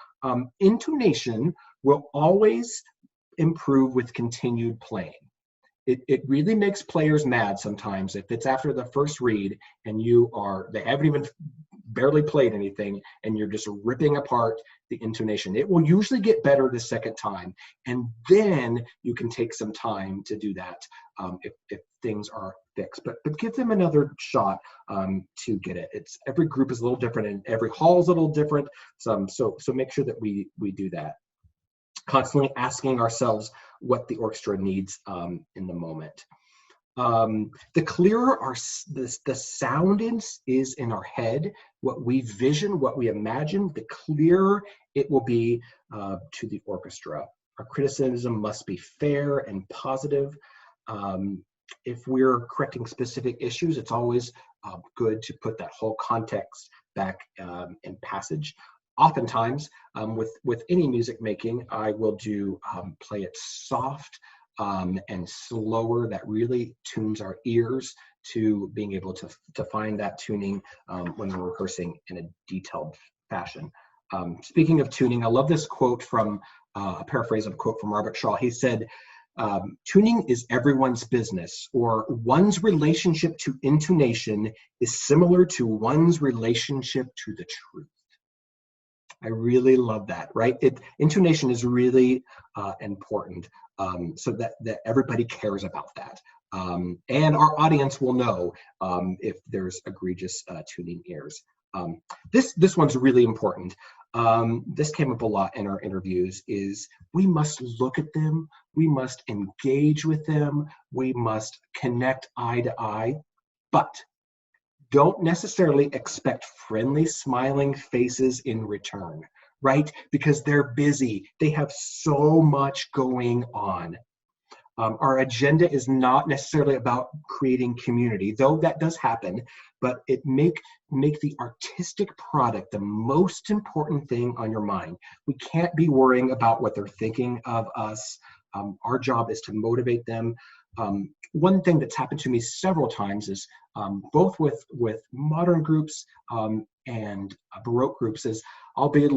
Intonation will always improve with continued playing. It really makes players mad sometimes if it's after the first read and they haven't even barely played anything and you're just ripping apart the intonation. It will usually get better the second time, and then you can take some time to do that if things are fixed. But give them another shot to get it. Every group is a little different and every hall is a little different. So make sure that we do that. Constantly asking ourselves what the orchestra needs in the moment. The clearer the sound is in our head, what we vision, what we imagine, the clearer it will be to the orchestra. Our criticism must be fair and positive. If we're correcting specific issues, it's always good to put that whole context back in passage. Oftentimes, with any music making, I will play it soft and slower. That really tunes our ears to being able to find that tuning when we're rehearsing in a detailed fashion. Speaking of tuning, I love this quote from a paraphrase of a quote from Robert Shaw. He said, tuning is everyone's business, or one's relationship to intonation is similar to one's relationship to the truth. I really love that, right? Intonation is really important, so that everybody cares about that. And our audience will know if there's egregious tuning errors. This one's really important. This came up a lot in our interviews, is we must look at them, we must engage with them, we must connect eye to eye, but don't necessarily expect friendly, smiling faces in return, right? Because they're busy. They have so much going on. Our agenda is not necessarily about creating community, though that does happen, but make the artistic product the most important thing on your mind. We can't be worrying about what they're thinking of us. Our job is to motivate them. One thing that's happened to me several times is both with modern groups and Baroque groups is I'll be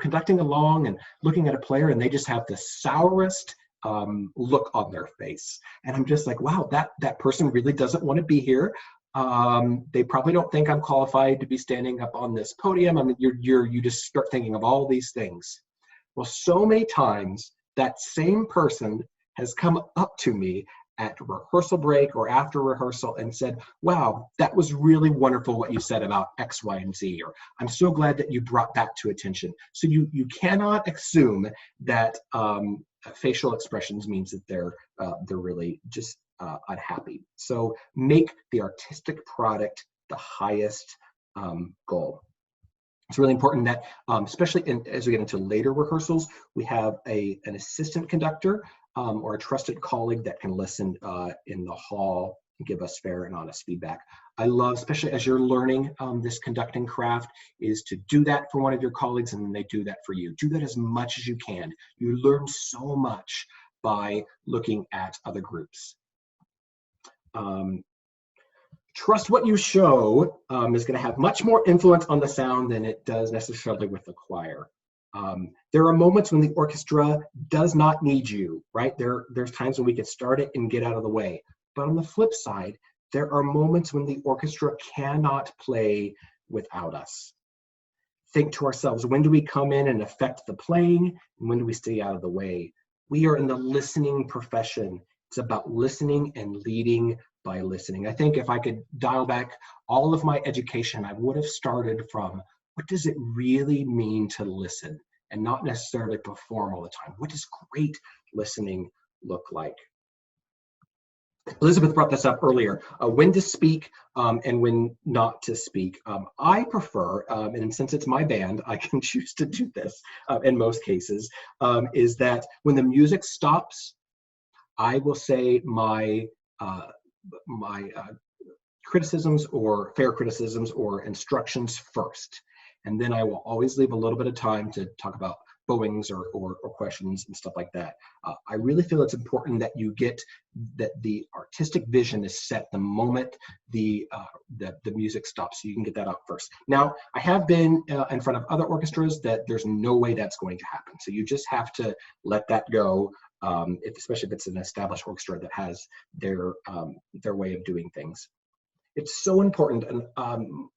conducting along and looking at a player and they just have the sourest look on their face, and I'm just like, wow, that person really doesn't want to be here. They probably don't think I'm qualified to be standing up on this podium. I mean, you just start thinking of all these things. Well, so many times that same person has come up to me at rehearsal break or after rehearsal and said, wow, that was really wonderful what you said about X, Y, and Z, or I'm so glad that you brought that to attention. So you cannot assume that facial expressions means that they're really just unhappy. So make the artistic product the highest goal. It's really important that, especially as we get into later rehearsals, we have an assistant conductor or a trusted colleague that can listen in the hall and give us fair and honest feedback. I love, especially as you're learning this conducting craft, is to do that for one of your colleagues and then they do that for you. Do that as much as you can. You learn so much by looking at other groups. Trust what you show is going to have much more influence on the sound than it does necessarily with the choir. There are moments when the orchestra does not need you, right? There's times when we can start it and get out of the way. But on the flip side, there are moments when the orchestra cannot play without us. Think to ourselves, when do we come in and affect the playing? And when do we stay out of the way? We are in the listening profession. It's about listening and leading by listening. I think if I could dial back all of my education, I would have started from, what does it really mean to listen and not necessarily perform all the time? What does great listening look like? Elizabeth brought this up earlier, when to speak and when not to speak. I prefer, and since it's my band, I can choose to do this in most cases, is that when the music stops, I will say my criticisms or fair criticisms or instructions first. And then I will always leave a little bit of time to talk about bowings or questions and stuff like that. I really feel it's important that you get that the artistic vision is set the moment the music stops, so you can get that out first. Now, I have been in front of other orchestras that there's no way that's going to happen. So you just have to let that go especially if it's an established orchestra that has their way of doing things. It's so important, and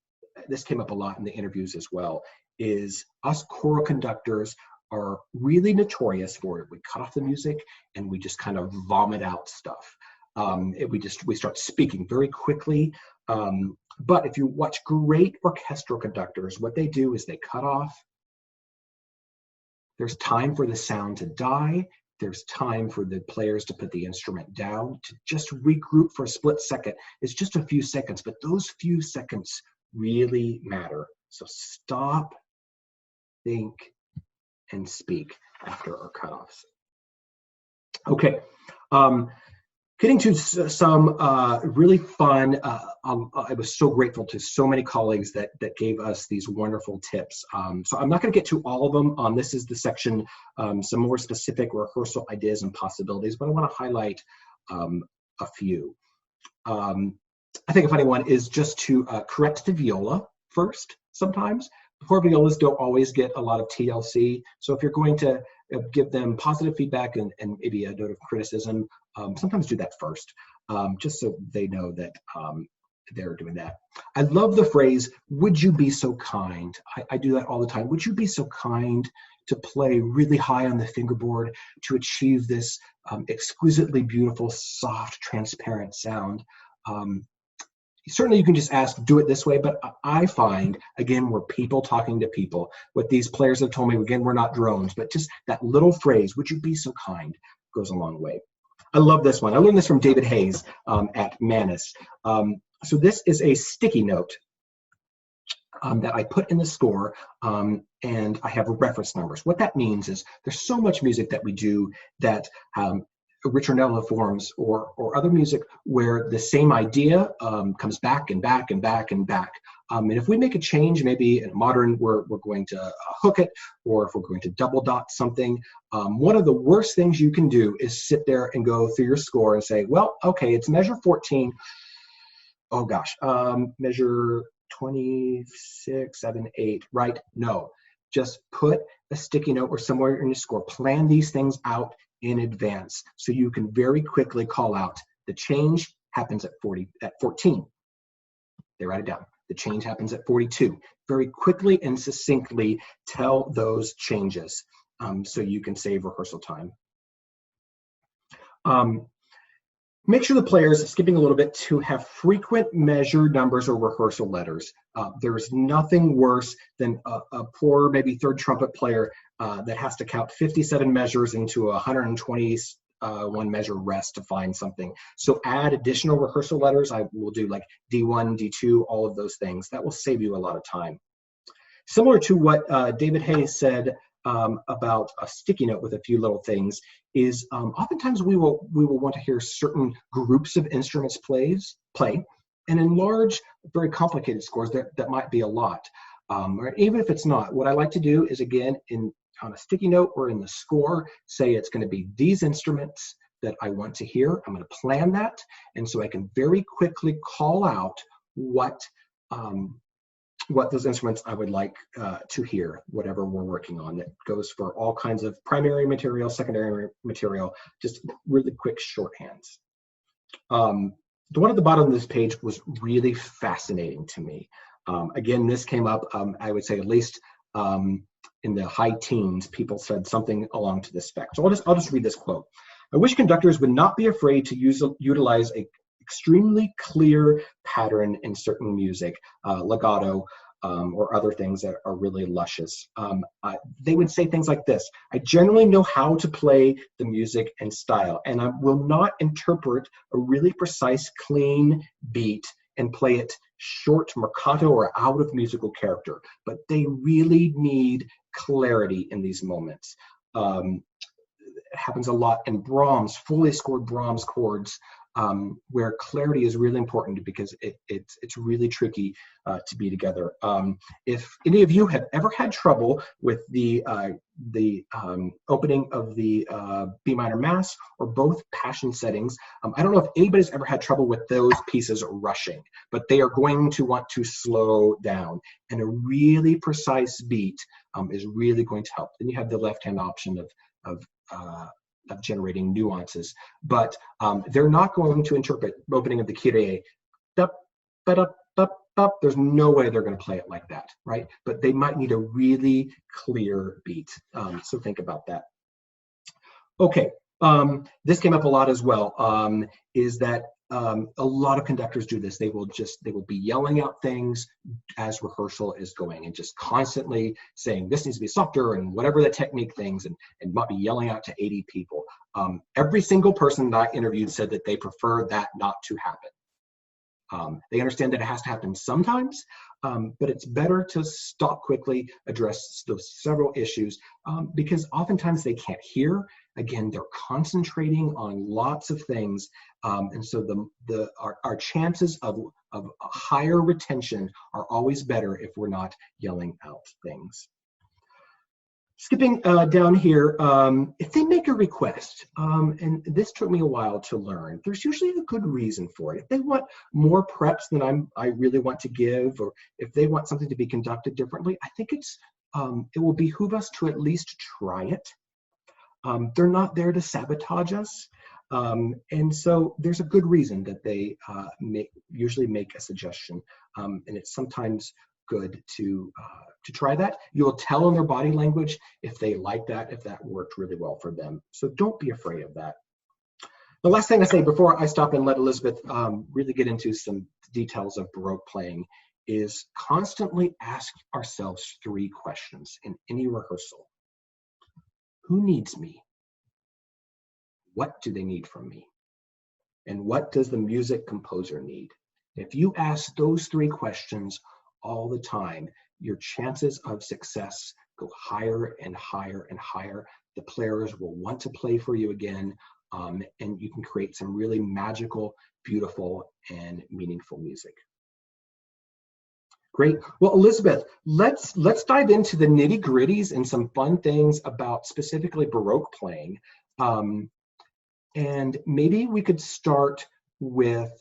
this came up a lot in the interviews as well, is us choral conductors are really notorious for it. We cut off the music and we just kind of vomit out stuff. We start speaking very quickly. But if you watch great orchestral conductors, what they do is they cut off. There's time for the sound to die. There's time for the players to put the instrument down, to just regroup for a split second. It's just a few seconds, but those few seconds really matter. So stop, think, and speak after our cutoffs. Okay, getting to some really fun, I was so grateful to so many colleagues that gave us these wonderful tips. So I'm not going to get to all of them. This is the section, some more specific rehearsal ideas and possibilities, but I want to highlight a few. I think a funny one is just to correct the viola first sometimes. Poor violas don't always get a lot of TLC. So if you're going to give them positive feedback and maybe a note of criticism, sometimes do that first, just so they know that they're doing that. I love the phrase, would you be so kind? I do that all the time. Would you be so kind to play really high on the fingerboard to achieve this exquisitely beautiful, soft, transparent sound? Certainly you can just ask, do it this way, but I find, again, we're people talking to people. What these players have told me, again, we're not drones, but just that little phrase, would you be so kind, goes a long way. I love this one. I learned this from David Hayes at Manus. So this is a sticky note that I put in the score, and I have reference numbers. What that means is there's so much music that we do that ritornello forms or other music where the same idea comes back and back and back and back. And if we make a change, maybe in modern, we're going to hook it, or if we're going to double dot something, one of the worst things you can do is sit there and go through your score and say, well, okay, it's measure 14. Oh gosh, measure 26, 7, 8, right? No, just put a sticky note or somewhere in your score. Plan these things out in advance so you can very quickly call out the change happens at 14. They write it down. The change happens at 42. Very quickly and succinctly tell those changes so you can save rehearsal time. Make sure the players, skipping a little bit, to have frequent measure numbers or rehearsal letters. There's nothing worse than a poor, maybe third trumpet player that has to count 57 measures into a 121 measure rest to find something. So add additional rehearsal letters. I will do like D1, D2, all of those things. That will save you a lot of time. Similar to what David Hayes said about a sticky note with a few little things is oftentimes we will want to hear certain groups of instruments play, and in large, very complicated scores that might be a lot. Or even if it's not, what I like to do is, again, on a sticky note or in the score, say it's going to be these instruments that I want to hear. I'm going to plan that, and so I can very quickly call out what those instruments I would like to hear, whatever we're working on. That goes for all kinds of primary material, secondary material, just really quick shorthands. The one at the bottom of this page was really fascinating to me. Again, this came up, I would say at least in the high teens, people said something along to this effect. So I'll just read this quote. I wish conductors would not be afraid to utilize a extremely clear pattern in certain music, legato, or other things that are really luscious. They would say things like this: I generally know how to play the music and style, and I will not interpret a really precise, clean beat and play it short, marcato, or out of musical character. But they really need clarity in these moments. It happens a lot in Brahms, fully scored Brahms chords, where clarity is really important because it's really tricky to be together. If any of you have ever had trouble with the opening of the B minor Mass or both Passion settings, I don't know if anybody's ever had trouble with those pieces rushing, but they are going to want to slow down, and a really precise beat is really going to help. Then you have the left-hand option of generating nuances. But they're not going to interpret opening of the Kyrie, dup, ba-dup, bup, bup. There's no way they're going to play it like that, right? But they might need a really clear beat. So think about that. Okay, this came up a lot as well, is that a lot of conductors do this. They will be yelling out things as rehearsal is going and just constantly saying this needs to be softer and whatever the technique things, and might be yelling out to 80 people. Every single person that I interviewed said that they prefer that not to happen. They understand that it has to happen sometimes, but it's better to stop quickly, address those several issues, because oftentimes they can't hear. Again, they're concentrating on lots of things, and so our chances of a higher retention are always better if we're not yelling out things. Skipping down here, if they make a request, and this took me a while to learn, there's usually a good reason for it. If they want more preps than I really want to give, or if they want something to be conducted differently, I think it will behoove us to at least try it. They're not there to sabotage us, and so there's a good reason that they usually make a suggestion, and it's sometimes good to try that. You'll tell in their body language if they like that, if that worked really well for them. So don't be afraid of that. The last thing I say before I stop and let Elizabeth really get into some details of Baroque playing is constantly ask ourselves 3 questions in any rehearsal. Who needs me? What do they need from me? And what does the music composer need? If you ask those 3 questions all the time, your chances of success go higher and higher and higher. The players will want to play for you again, and you can create some really magical, beautiful, and meaningful music. Great. Well, Elizabeth, let's dive into the nitty-gritties and some fun things about specifically Baroque playing. And maybe we could start with,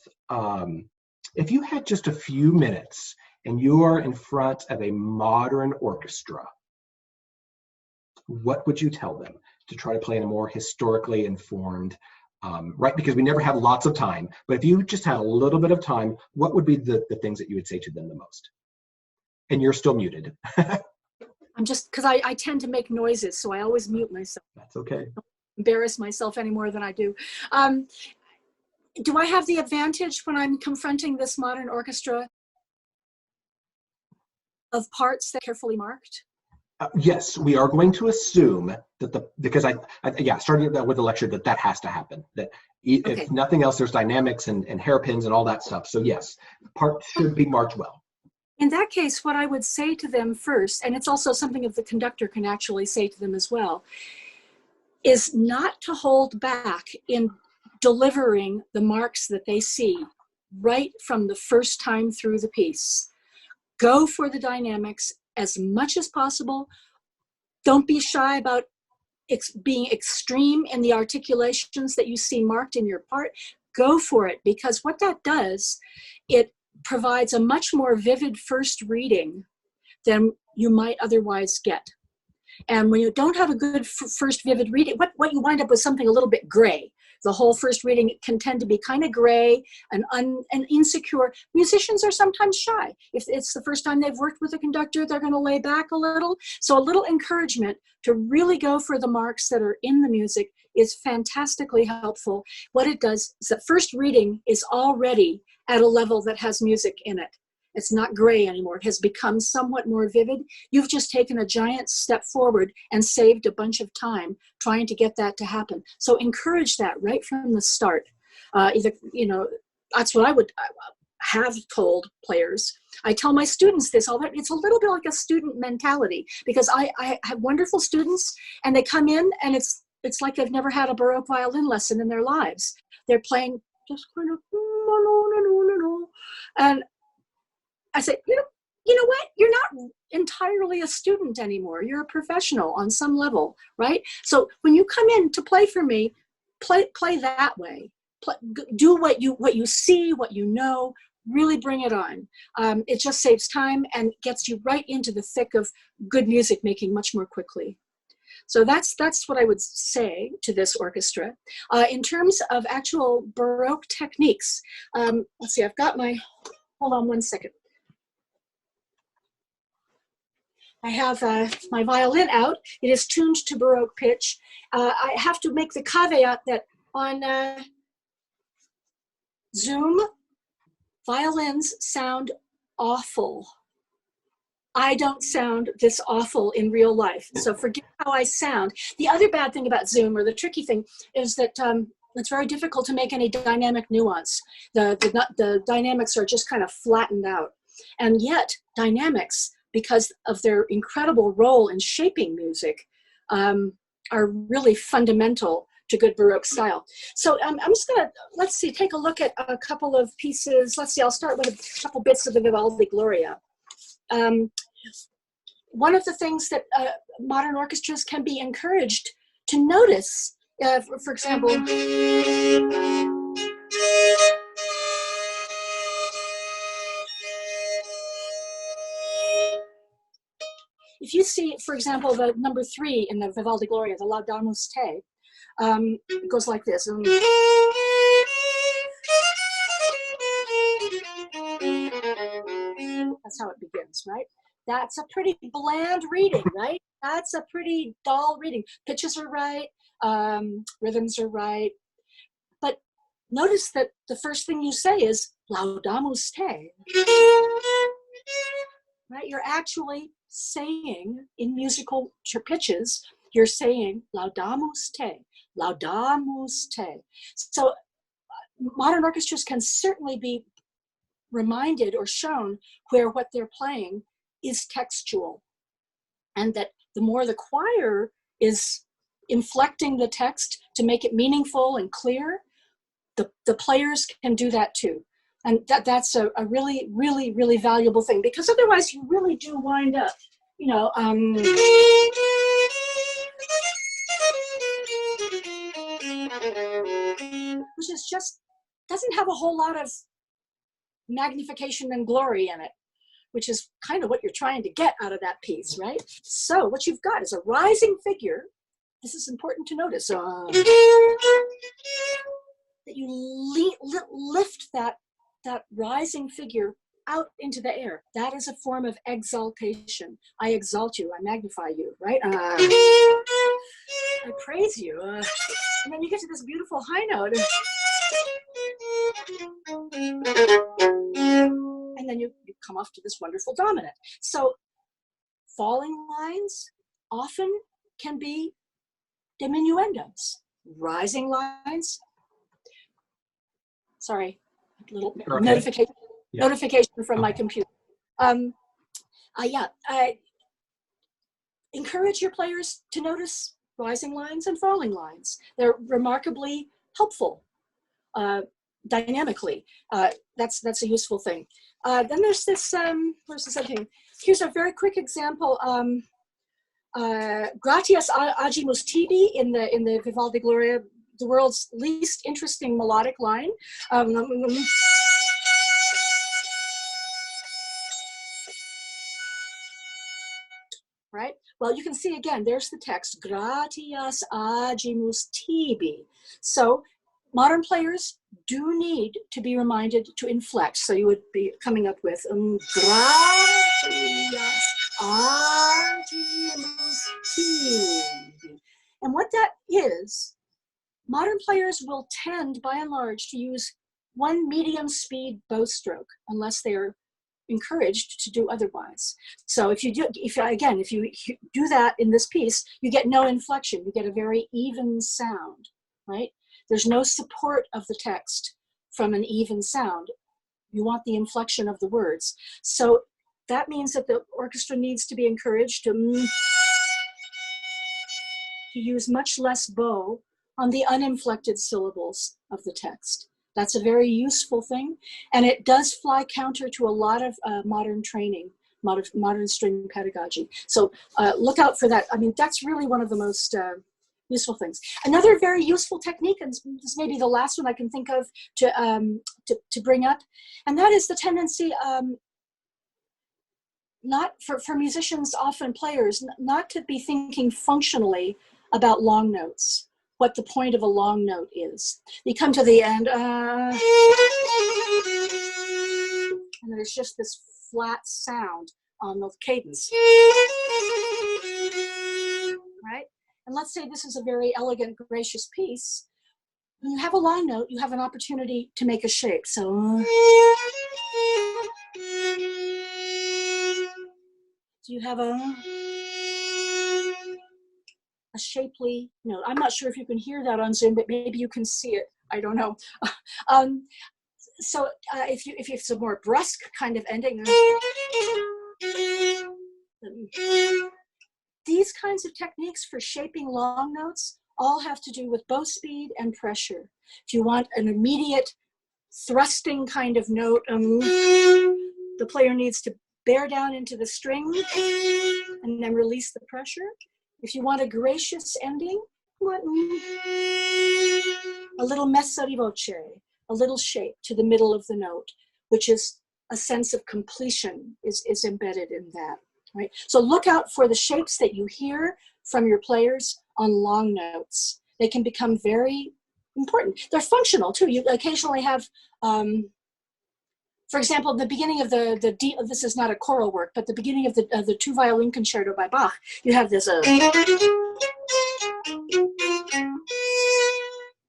if you had just a few minutes and you are in front of a modern orchestra, what would you tell them to try to play in a more historically informed, right? Because we never have lots of time, but if you just had a little bit of time, what would be the things that you would say to them the most? And you're still muted. I'm just, because I tend to make noises, so I always mute myself. That's okay. I don't embarrass myself any more than I do. Do I have the advantage when I'm confronting this modern orchestra of parts that are carefully marked? Yes, we are going to assume that because starting with the lecture, that has to happen. That Okay. If nothing else, there's dynamics and hairpins and all that stuff. So yes, part should be marked well. In that case, what I would say to them first, and it's also something that the conductor can actually say to them as well, is not to hold back in delivering the marks that they see right from the first time through the piece. Go for the dynamics as much as possible. Don't be shy about being extreme in the articulations that you see marked in your part. Go for it, because what that does, it provides a much more vivid first reading than you might otherwise get. And when you don't have a good first vivid reading, what you wind up with something a little bit gray. The whole first reading can tend to be kind of gray and insecure. Musicians are sometimes shy. If it's the first time they've worked with a conductor, they're going to lay back a little. So a little encouragement to really go for the marks that are in the music is fantastically helpful. What it does is that first reading is already at a level that has music in it. It's not gray anymore. It has become somewhat more vivid. You've just taken a giant step forward and saved a bunch of time trying to get that to happen. So encourage that right from the start. That's what I would have told players. I tell my students this all the time. It's a little bit like a student mentality, because I have wonderful students and they come in and it's like they've never had a Baroque violin lesson in their lives. They're playing just kind of, and I said, you know what? You're not entirely a student anymore. You're a professional on some level, right? So when you come in to play for me, play that way. Do what you see, what you know. Really bring it on. It just saves time and gets you right into the thick of good music making much more quickly. So that's what I would say to this orchestra. In terms of actual Baroque techniques, let's see, I've got my, hold on one second. I have my violin out. It is tuned to Baroque pitch. I have to make the caveat that on Zoom, violins sound awful. I don't sound this awful in real life, so forget how I sound. The other bad thing about Zoom, or the tricky thing, is that it's very difficult to make any dynamic nuance. The dynamics are just kind of flattened out. And yet, dynamics, because of their incredible role in shaping music, are really fundamental to good Baroque style. So I'm just gonna, let's see, take a look at a couple of pieces. Let's see, I'll start with a couple bits of the Vivaldi Gloria. One of the things that modern orchestras can be encouraged to notice, for example, if you see, for example, the number 3 in the Vivaldi Gloria, the Laudamus Te, it goes like this. That's how it begins, right? That's a pretty bland reading, right? That's a pretty dull reading. Pitches are right, rhythms are right. But notice that the first thing you say is Laudamus Te. Right? You're actually saying in musical pitches, you're saying Laudamus Te, Laudamus Te. So modern orchestras can certainly be reminded or shown where what they're playing is textual, and that the more the choir is inflecting the text to make it meaningful and clear, the players can do that too. And that's a really, really, really valuable thing, because otherwise you really do wind up, you know, which is just, doesn't have a whole lot of magnification and glory in it, which is kind of what you're trying to get out of that piece, right? So what you've got is a rising figure. This is important to notice. That you lift that rising figure out into the air. That is a form of exaltation. I exalt you, I magnify you, right? I praise you. And then you get to this beautiful high note. And then you come off to this wonderful dominant. So falling lines often can be diminuendos. Rising lines, sorry, a little notification from my computer. Encourage your players to notice rising lines and falling lines. They're remarkably helpful dynamically. That's a useful thing. Then there's this, where's this other thing? Here's a very quick example. Gratias agimus tibi in the Vivaldi Gloria, the world's least interesting melodic line. Right? Well, you can see again, there's the text, gratias agimus tibi. So modern players do need to be reminded to inflect. So you would be coming up with gratias agimus tibi. And what that is, modern players will tend, by and large, to use one medium speed bow stroke, unless they're encouraged to do otherwise. So if you do that in this piece, you get no inflection. You get a very even sound, right? There's no support of the text from an even sound. You want the inflection of the words. So that means that the orchestra needs to be encouraged to use much less bow on the uninflected syllables of the text. That's a very useful thing, and it does fly counter to a lot of modern training, modern string pedagogy. So look out for that. I mean, that's really one of the most useful things. Another very useful technique, and this may be the last one I can think of to bring up, and that is the tendency not for musicians, often players, not to be thinking functionally about long notes, what the point of a long note is. You come to the end, and there's just this flat sound on the cadence, right? And let's say this is a very elegant, gracious piece. When you have a long note, you have an opportunity to make a shape. So you have a shapely note. I'm not sure if you can hear that on Zoom, but maybe you can see it. I don't know. If it's a more brusque kind of ending, these kinds of techniques for shaping long notes all have to do with bow speed and pressure. If you want an immediate thrusting kind of note, the player needs to bear down into the string and then release the pressure. If you want a gracious ending, you want a little messa di voce, a little shape to the middle of the note, which is a sense of completion is embedded in that, right? So look out for the shapes that you hear from your players on long notes. They can become very important. They're functional too. You occasionally have, for example, the beginning of this is not a choral work, but the beginning of the two violin concerto by Bach, you have this,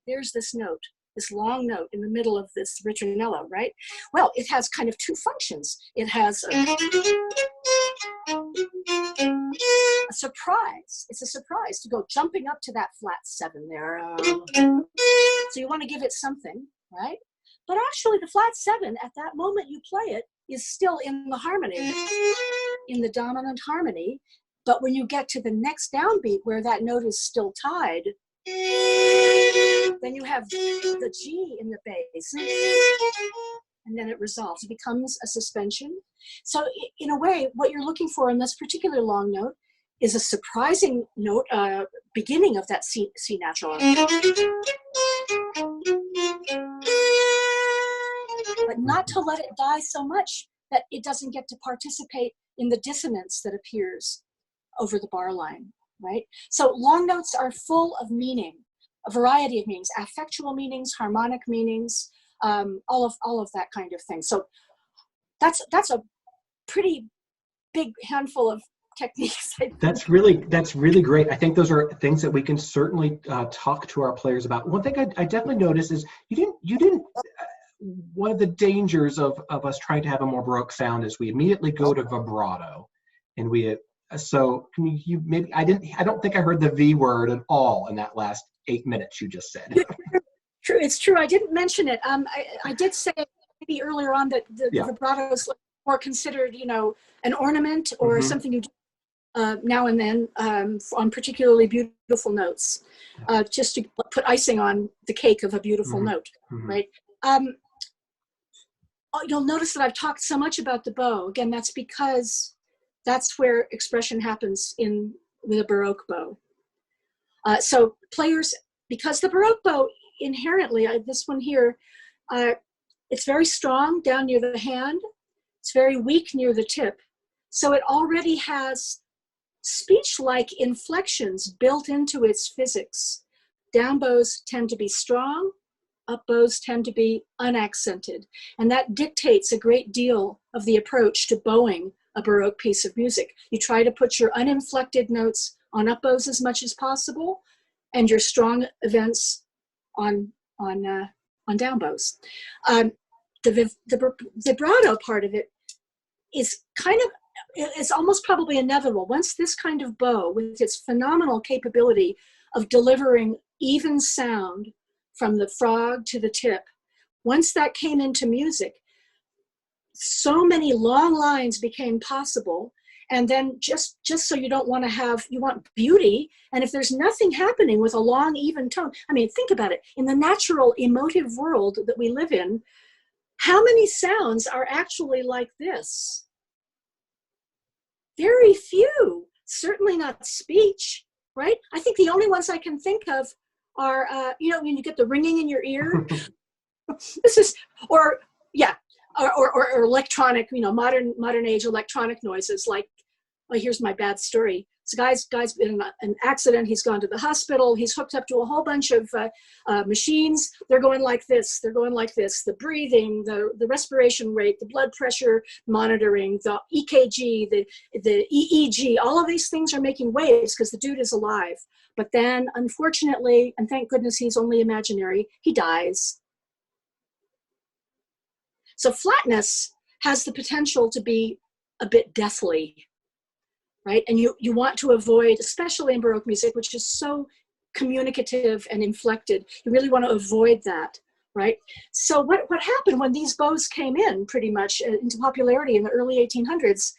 there's this note, this long note in the middle of this ritornello, right? Well, it has kind of two functions. It has a surprise. It's a surprise to go jumping up to that flat 7 there. So you want to give it something, right? But actually the flat 7, at that moment you play it, is still in the harmony, in the dominant harmony. But when you get to the next downbeat where that note is still tied, then you have the G in the bass, and then it resolves. It becomes a suspension. So in a way, what you're looking for in this particular long note is a surprising note, beginning of that C natural. But not to let it die so much that it doesn't get to participate in the dissonance that appears over the bar line, right? So long notes are full of meaning, a variety of meanings, affectual meanings, harmonic meanings, all of that kind of thing. So that's a pretty big handful of techniques. That's really great. I think those are things that we can certainly talk to our players about. One thing I definitely noticed is you didn't. One of the dangers of us trying to have a more Baroque sound is we immediately go to vibrato, and so can you maybe I don't think I heard the V word at all in that last 8 minutes you just said. True, it's true. I didn't mention it. I did say maybe earlier on that the vibrato is more considered, an ornament or something you do now and then on particularly beautiful notes, just to put icing on the cake of a beautiful note, right? You'll notice that I've talked so much about the bow. Again, that's because that's where expression happens with a Baroque bow. So players, because the Baroque bow inherently, this one here, it's very strong down near the hand. It's very weak near the tip. So it already has speech-like inflections built into its physics. Down bows tend to be strong. Up bows tend to be unaccented. And that dictates a great deal of the approach to bowing a Baroque piece of music. You try to put your uninflected notes on up bows as much as possible, and your strong events on down bows. The vibrato part of it is it's almost probably inevitable. Once this kind of bow, with its phenomenal capability of delivering even sound from the frog to the tip, once that came into music, so many long lines became possible. And then just so you want beauty. And if there's nothing happening with a long, even tone, think about it. In the natural emotive world that we live in, how many sounds are actually like this? Very few, certainly not speech, right? I think the only ones I can think of are, when you get the ringing in your ear. or electronic, modern age electronic noises. Like, well, here's my bad story. This guy's been in an accident. He's gone to the hospital. He's hooked up to a whole bunch of machines. They're going like this. They're going like this. The breathing, the respiration rate, the blood pressure monitoring, the EKG, the EEG. All of these things are making waves because the dude is alive. But then, unfortunately, and thank goodness he's only imaginary, he dies. So flatness has the potential to be a bit deathly. Right? And you want to avoid, especially in Baroque music, which is so communicative and inflected, you really want to avoid that, right? So what happened when these bows came in pretty much into popularity in the early 1800s,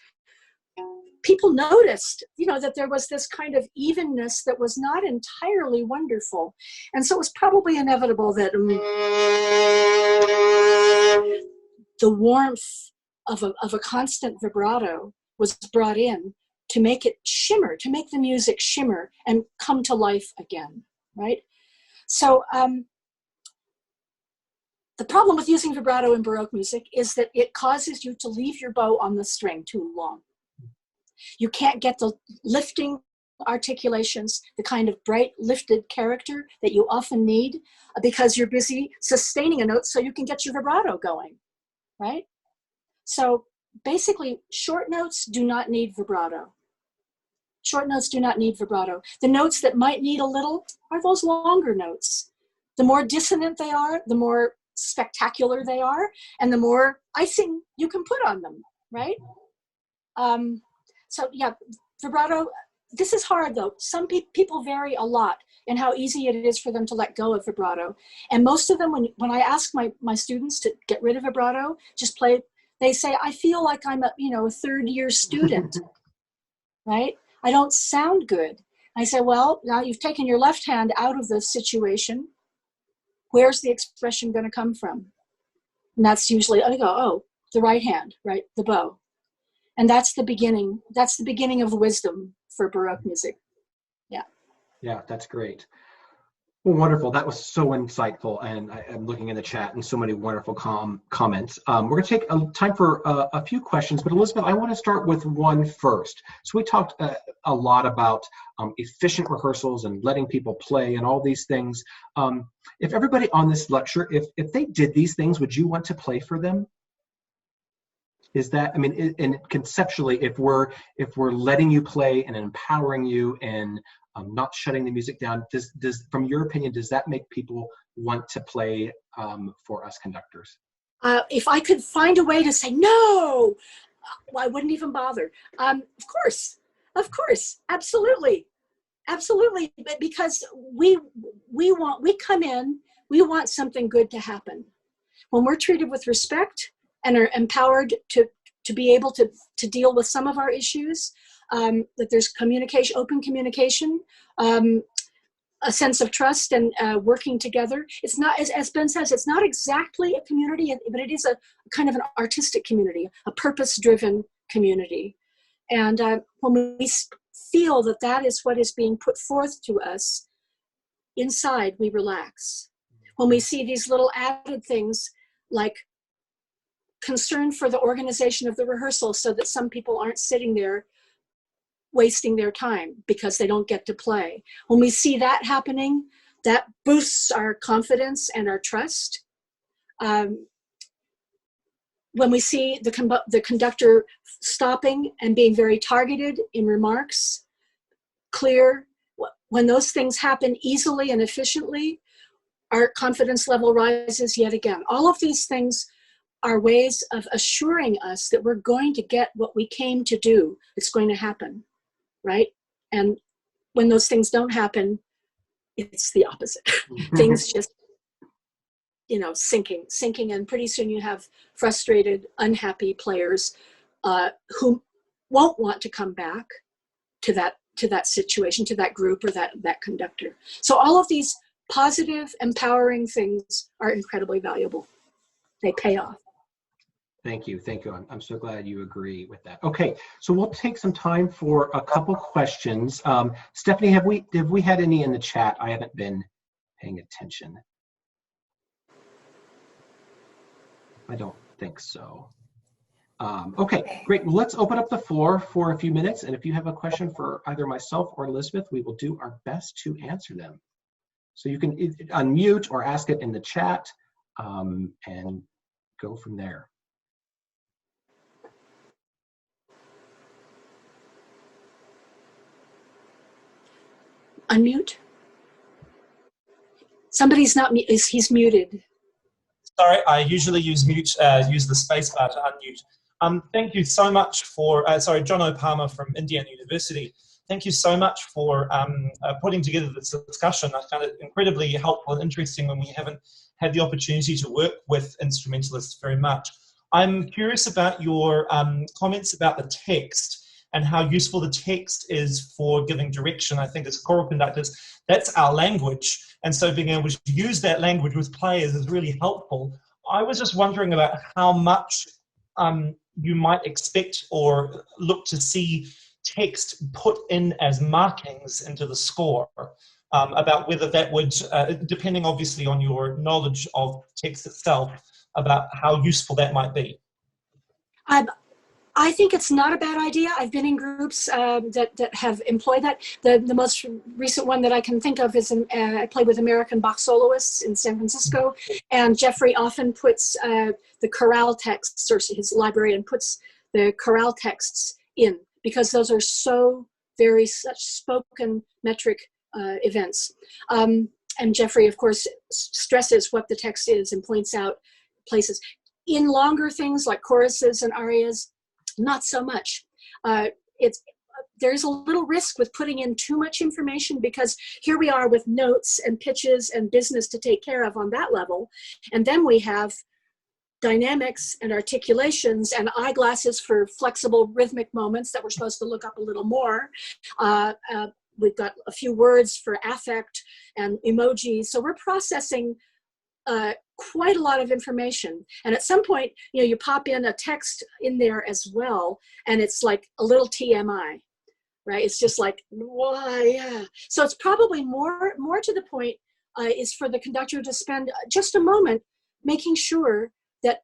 people noticed, that there was this kind of evenness that was not entirely wonderful. And so it was probably inevitable that the warmth of a constant vibrato was brought in to make it shimmer, to make the music shimmer and come to life again, right? So the problem with using vibrato in Baroque music is that it causes you to leave your bow on the string too long. You can't get the lifting articulations, the kind of bright lifted character that you often need because you're busy sustaining a note so you can get your vibrato going, right? So basically, short notes do not need vibrato. Short notes do not need vibrato. The notes that might need a little are those longer notes. The more dissonant they are, the more spectacular they are, and the more icing you can put on them, right? So yeah, vibrato, this is hard though. Some people vary a lot in how easy it is for them to let go of vibrato. And most of them, when I ask my students to get rid of vibrato, just play, they say, I feel like I'm a third year student, right? I don't sound good. I say, well, now you've taken your left hand out of the situation. Where's the expression going to come from? And that's usually, I go, oh, the right hand, right? The bow. And that's the beginning. That's the beginning of wisdom for Baroque music. Yeah. Yeah, that's great. Well, wonderful. That was so insightful, and I'm looking in the chat and so many wonderful comments. We're going to take time for a few questions, but Elizabeth, I want to start with one first. So we talked a lot about efficient rehearsals and letting people play and all these things. If everybody on this lecture, if they did these things, would you want to play for them? Is that, and conceptually, if we're letting you play and empowering you and not shutting the music down, does from your opinion, does that make people want to play for us conductors? If I could find a way to say no, well, I wouldn't even bother. Of course, absolutely, but because we come in, we want something good to happen. When we're treated with respect and are empowered to be able to deal with some of our issues, that there's communication, open communication, a sense of trust and working together. It's not, as Ben says, it's not exactly a community, but it is a kind of an artistic community, a purpose-driven community. And when we feel that that is what is being put forth to us, inside we relax. When we see these little added things like concern for the organization of the rehearsal so that some people aren't sitting there wasting their time because they don't get to play. When we see that happening, that boosts our confidence and our trust. When we see the conductor stopping and being very targeted in remarks, clear, when those things happen easily and efficiently, our confidence level rises yet again. All of these things are ways of assuring us that we're going to get what we came to do. It's going to happen, right? And when those things don't happen, it's the opposite. Things just, sinking, and pretty soon you have frustrated, unhappy players who won't want to come back to that situation, to that group, or that conductor. So all of these positive, empowering things are incredibly valuable. They pay off. Thank you. I'm so glad you agree with that. Okay, so we'll take some time for a couple questions. Stephanie, have we had any in the chat? I haven't been paying attention. I don't think so. Okay, great. Let's open up the floor for a few minutes. And if you have a question for either myself or Elizabeth, we will do our best to answer them. So you can unmute or ask it in the chat and go from there. Unmute. Somebody's not, he's muted. Sorry, I usually use use the space bar to unmute. Thank you so much for, John O'Palmer from Indiana University. Thank you so much for putting together this discussion. I found it incredibly helpful and interesting when we haven't had the opportunity to work with instrumentalists very much. I'm curious about your comments about the text and how useful the text is for giving direction. I think as choral conductors, that's our language. And so being able to use that language with players is really helpful. I was just wondering about how much you might expect or look to see text put in as markings into the score, about whether that would, depending obviously on your knowledge of text itself, about how useful that might be. I think it's not a bad idea. I've been in groups that have employed that. The most recent one that I can think of is I play with American Bach soloists in San Francisco, and Jeffrey often puts the chorale texts, or his librarian puts the chorale texts in, because those are so very such spoken metric events. And Jeffrey, of course, stresses what the text is and points out places. In longer things like choruses and arias, not so much. There's a little risk with putting in too much information, because here we are with notes and pitches and business to take care of on that level. And then we have dynamics and articulations and eyeglasses for flexible rhythmic moments that we're supposed to look up a little more. We've got a few words for affect and emojis. So we're processing quite a lot of information. And at some point, you pop in a text in there as well, and it's like a little TMI, right? It's just like, why? Yeah. So it's probably more to the point is for the conductor to spend just a moment making sure that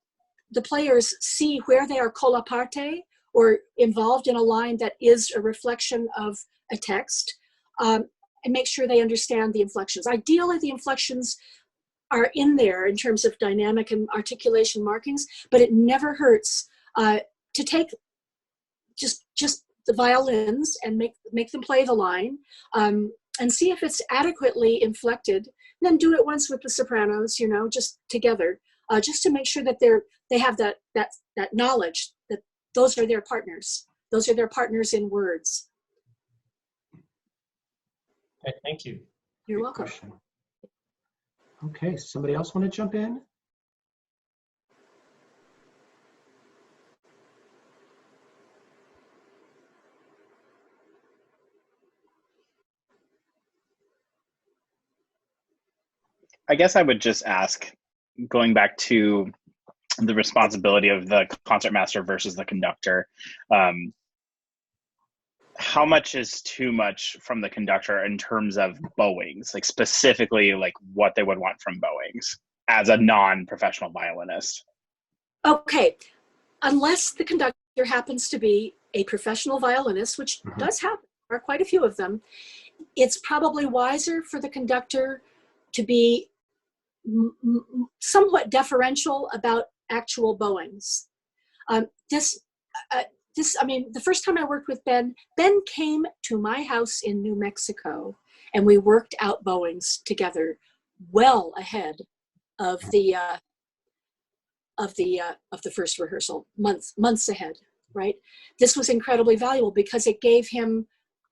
the players see where they are colla parte, or involved in a line that is a reflection of a text, and make sure they understand the inflections. Ideally, the inflections are in there in terms of dynamic and articulation markings, but it never hurts to take just the violins and make them play the line, and see if it's adequately inflected. And then do it once with the sopranos, just together, just to make sure that they have that knowledge that those are their partners. Those are their partners in words. Okay, thank you. You're welcome. Okay, somebody else want to jump in? I guess I would just ask, going back to the responsibility of the concertmaster versus the conductor, how much is too much from the conductor in terms of bowings, like specifically like what they would want from bowings as a non-professional violinist? Okay, unless the conductor happens to be a professional violinist, which does happen, there are quite a few of them, it's probably wiser for the conductor to be somewhat deferential about actual bowings. The first time I worked with Ben came to my house in New Mexico, and we worked out bowings together well ahead of the first rehearsal, months ahead, right? This was incredibly valuable because it gave him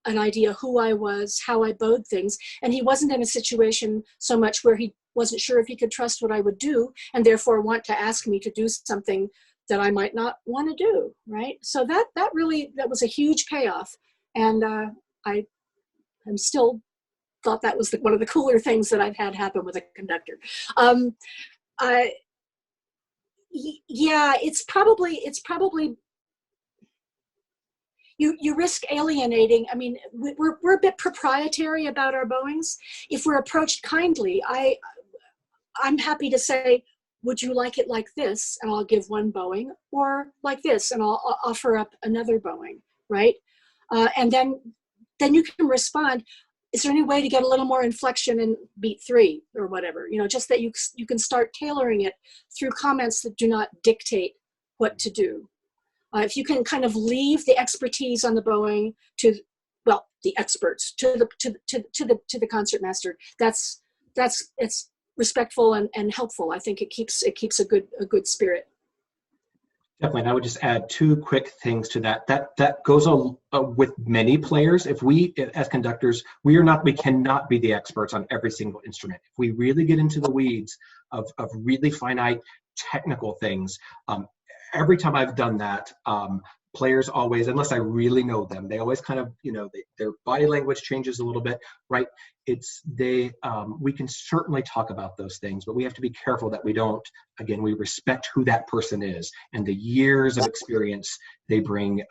an idea who I was, how I bowed things, and he wasn't in a situation so much where he wasn't sure if he could trust what I would do, and therefore want to ask me to do something that I might not want to do, right? So that was a huge payoff, and I'm still thought that was one of the cooler things that I've had happen with a conductor. Yeah, it's probably you risk alienating. I mean, we're a bit proprietary about our bowings. If we're approached kindly, I'm happy to say, would you like it like this? And I'll give one bowing, or like this, and I'll offer up another bowing, right? And then you can respond, is there any way to get a little more inflection in beat 3 or whatever? You know, just that you can start tailoring it through comments that do not dictate what to do. If you can kind of leave the expertise on the bowing to, well, the experts, to the concertmaster, it's respectful and helpful. I think it keeps a good spirit. Definitely, and I would just add 2 quick things to that. That goes on with many players. If we, as conductors, we cannot be the experts on every single instrument. If we really get into the weeds of really finite technical things, every time I've done that, players always, unless I really know them, they always kind of, you know, their body language changes a little bit, right? We can certainly talk about those things, but we have to be careful that we don't, again, we respect who that person is and the years of experience they bring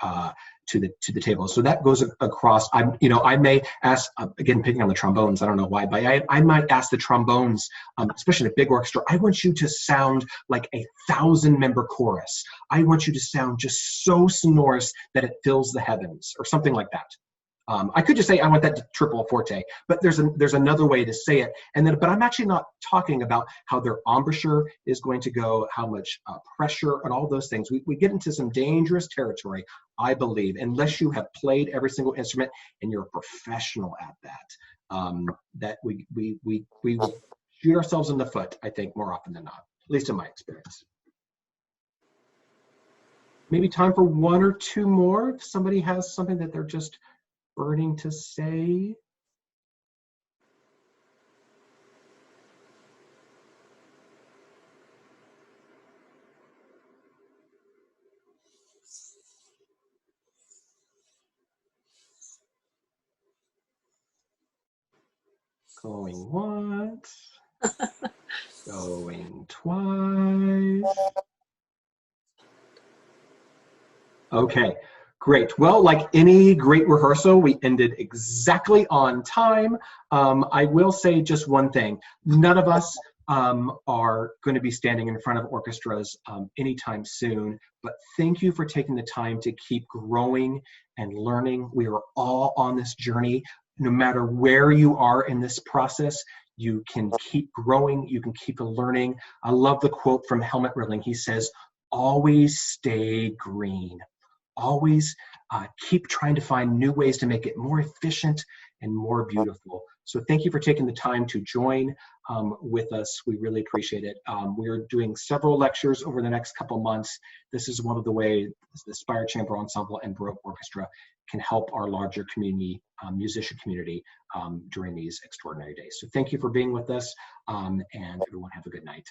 to the table. So that goes across. I may ask, again, picking on the trombones, I don't know why, but I might ask the trombones, especially in a big orchestra, I want you to sound like a 1,000-member chorus. I want you to sound just so sonorous that it fills the heavens, or something like that. I could just say I want that triple forte, but there's another way to say it. But I'm actually not talking about how their embouchure is going to go, how much pressure, and all those things. We get into some dangerous territory, I believe, unless you have played every single instrument and you're a professional at that. That we will shoot ourselves in the foot, I think, more often than not, at least in my experience. Maybe time for 1 or 2 more. If somebody has something that they're just burning to say. Going once. Going twice. Okay, great. Well, like any great rehearsal, we ended exactly on time. I will say just one thing. None of us are going to be standing in front of orchestras anytime soon, but thank you for taking the time to keep growing and learning. We are all on this journey. No matter where you are in this process, you can keep growing, you can keep learning. I love the quote from Helmut Rilling. He says, always stay green. Always keep trying to find new ways to make it more efficient and more beautiful. So thank you for taking the time to join with us. We really appreciate it. We're doing several lectures over the next couple months. This is one of the ways the Spire Chamber Ensemble and Baroque Orchestra can help our larger community, musician community, during these extraordinary days. So thank you for being with us, and everyone have a good night.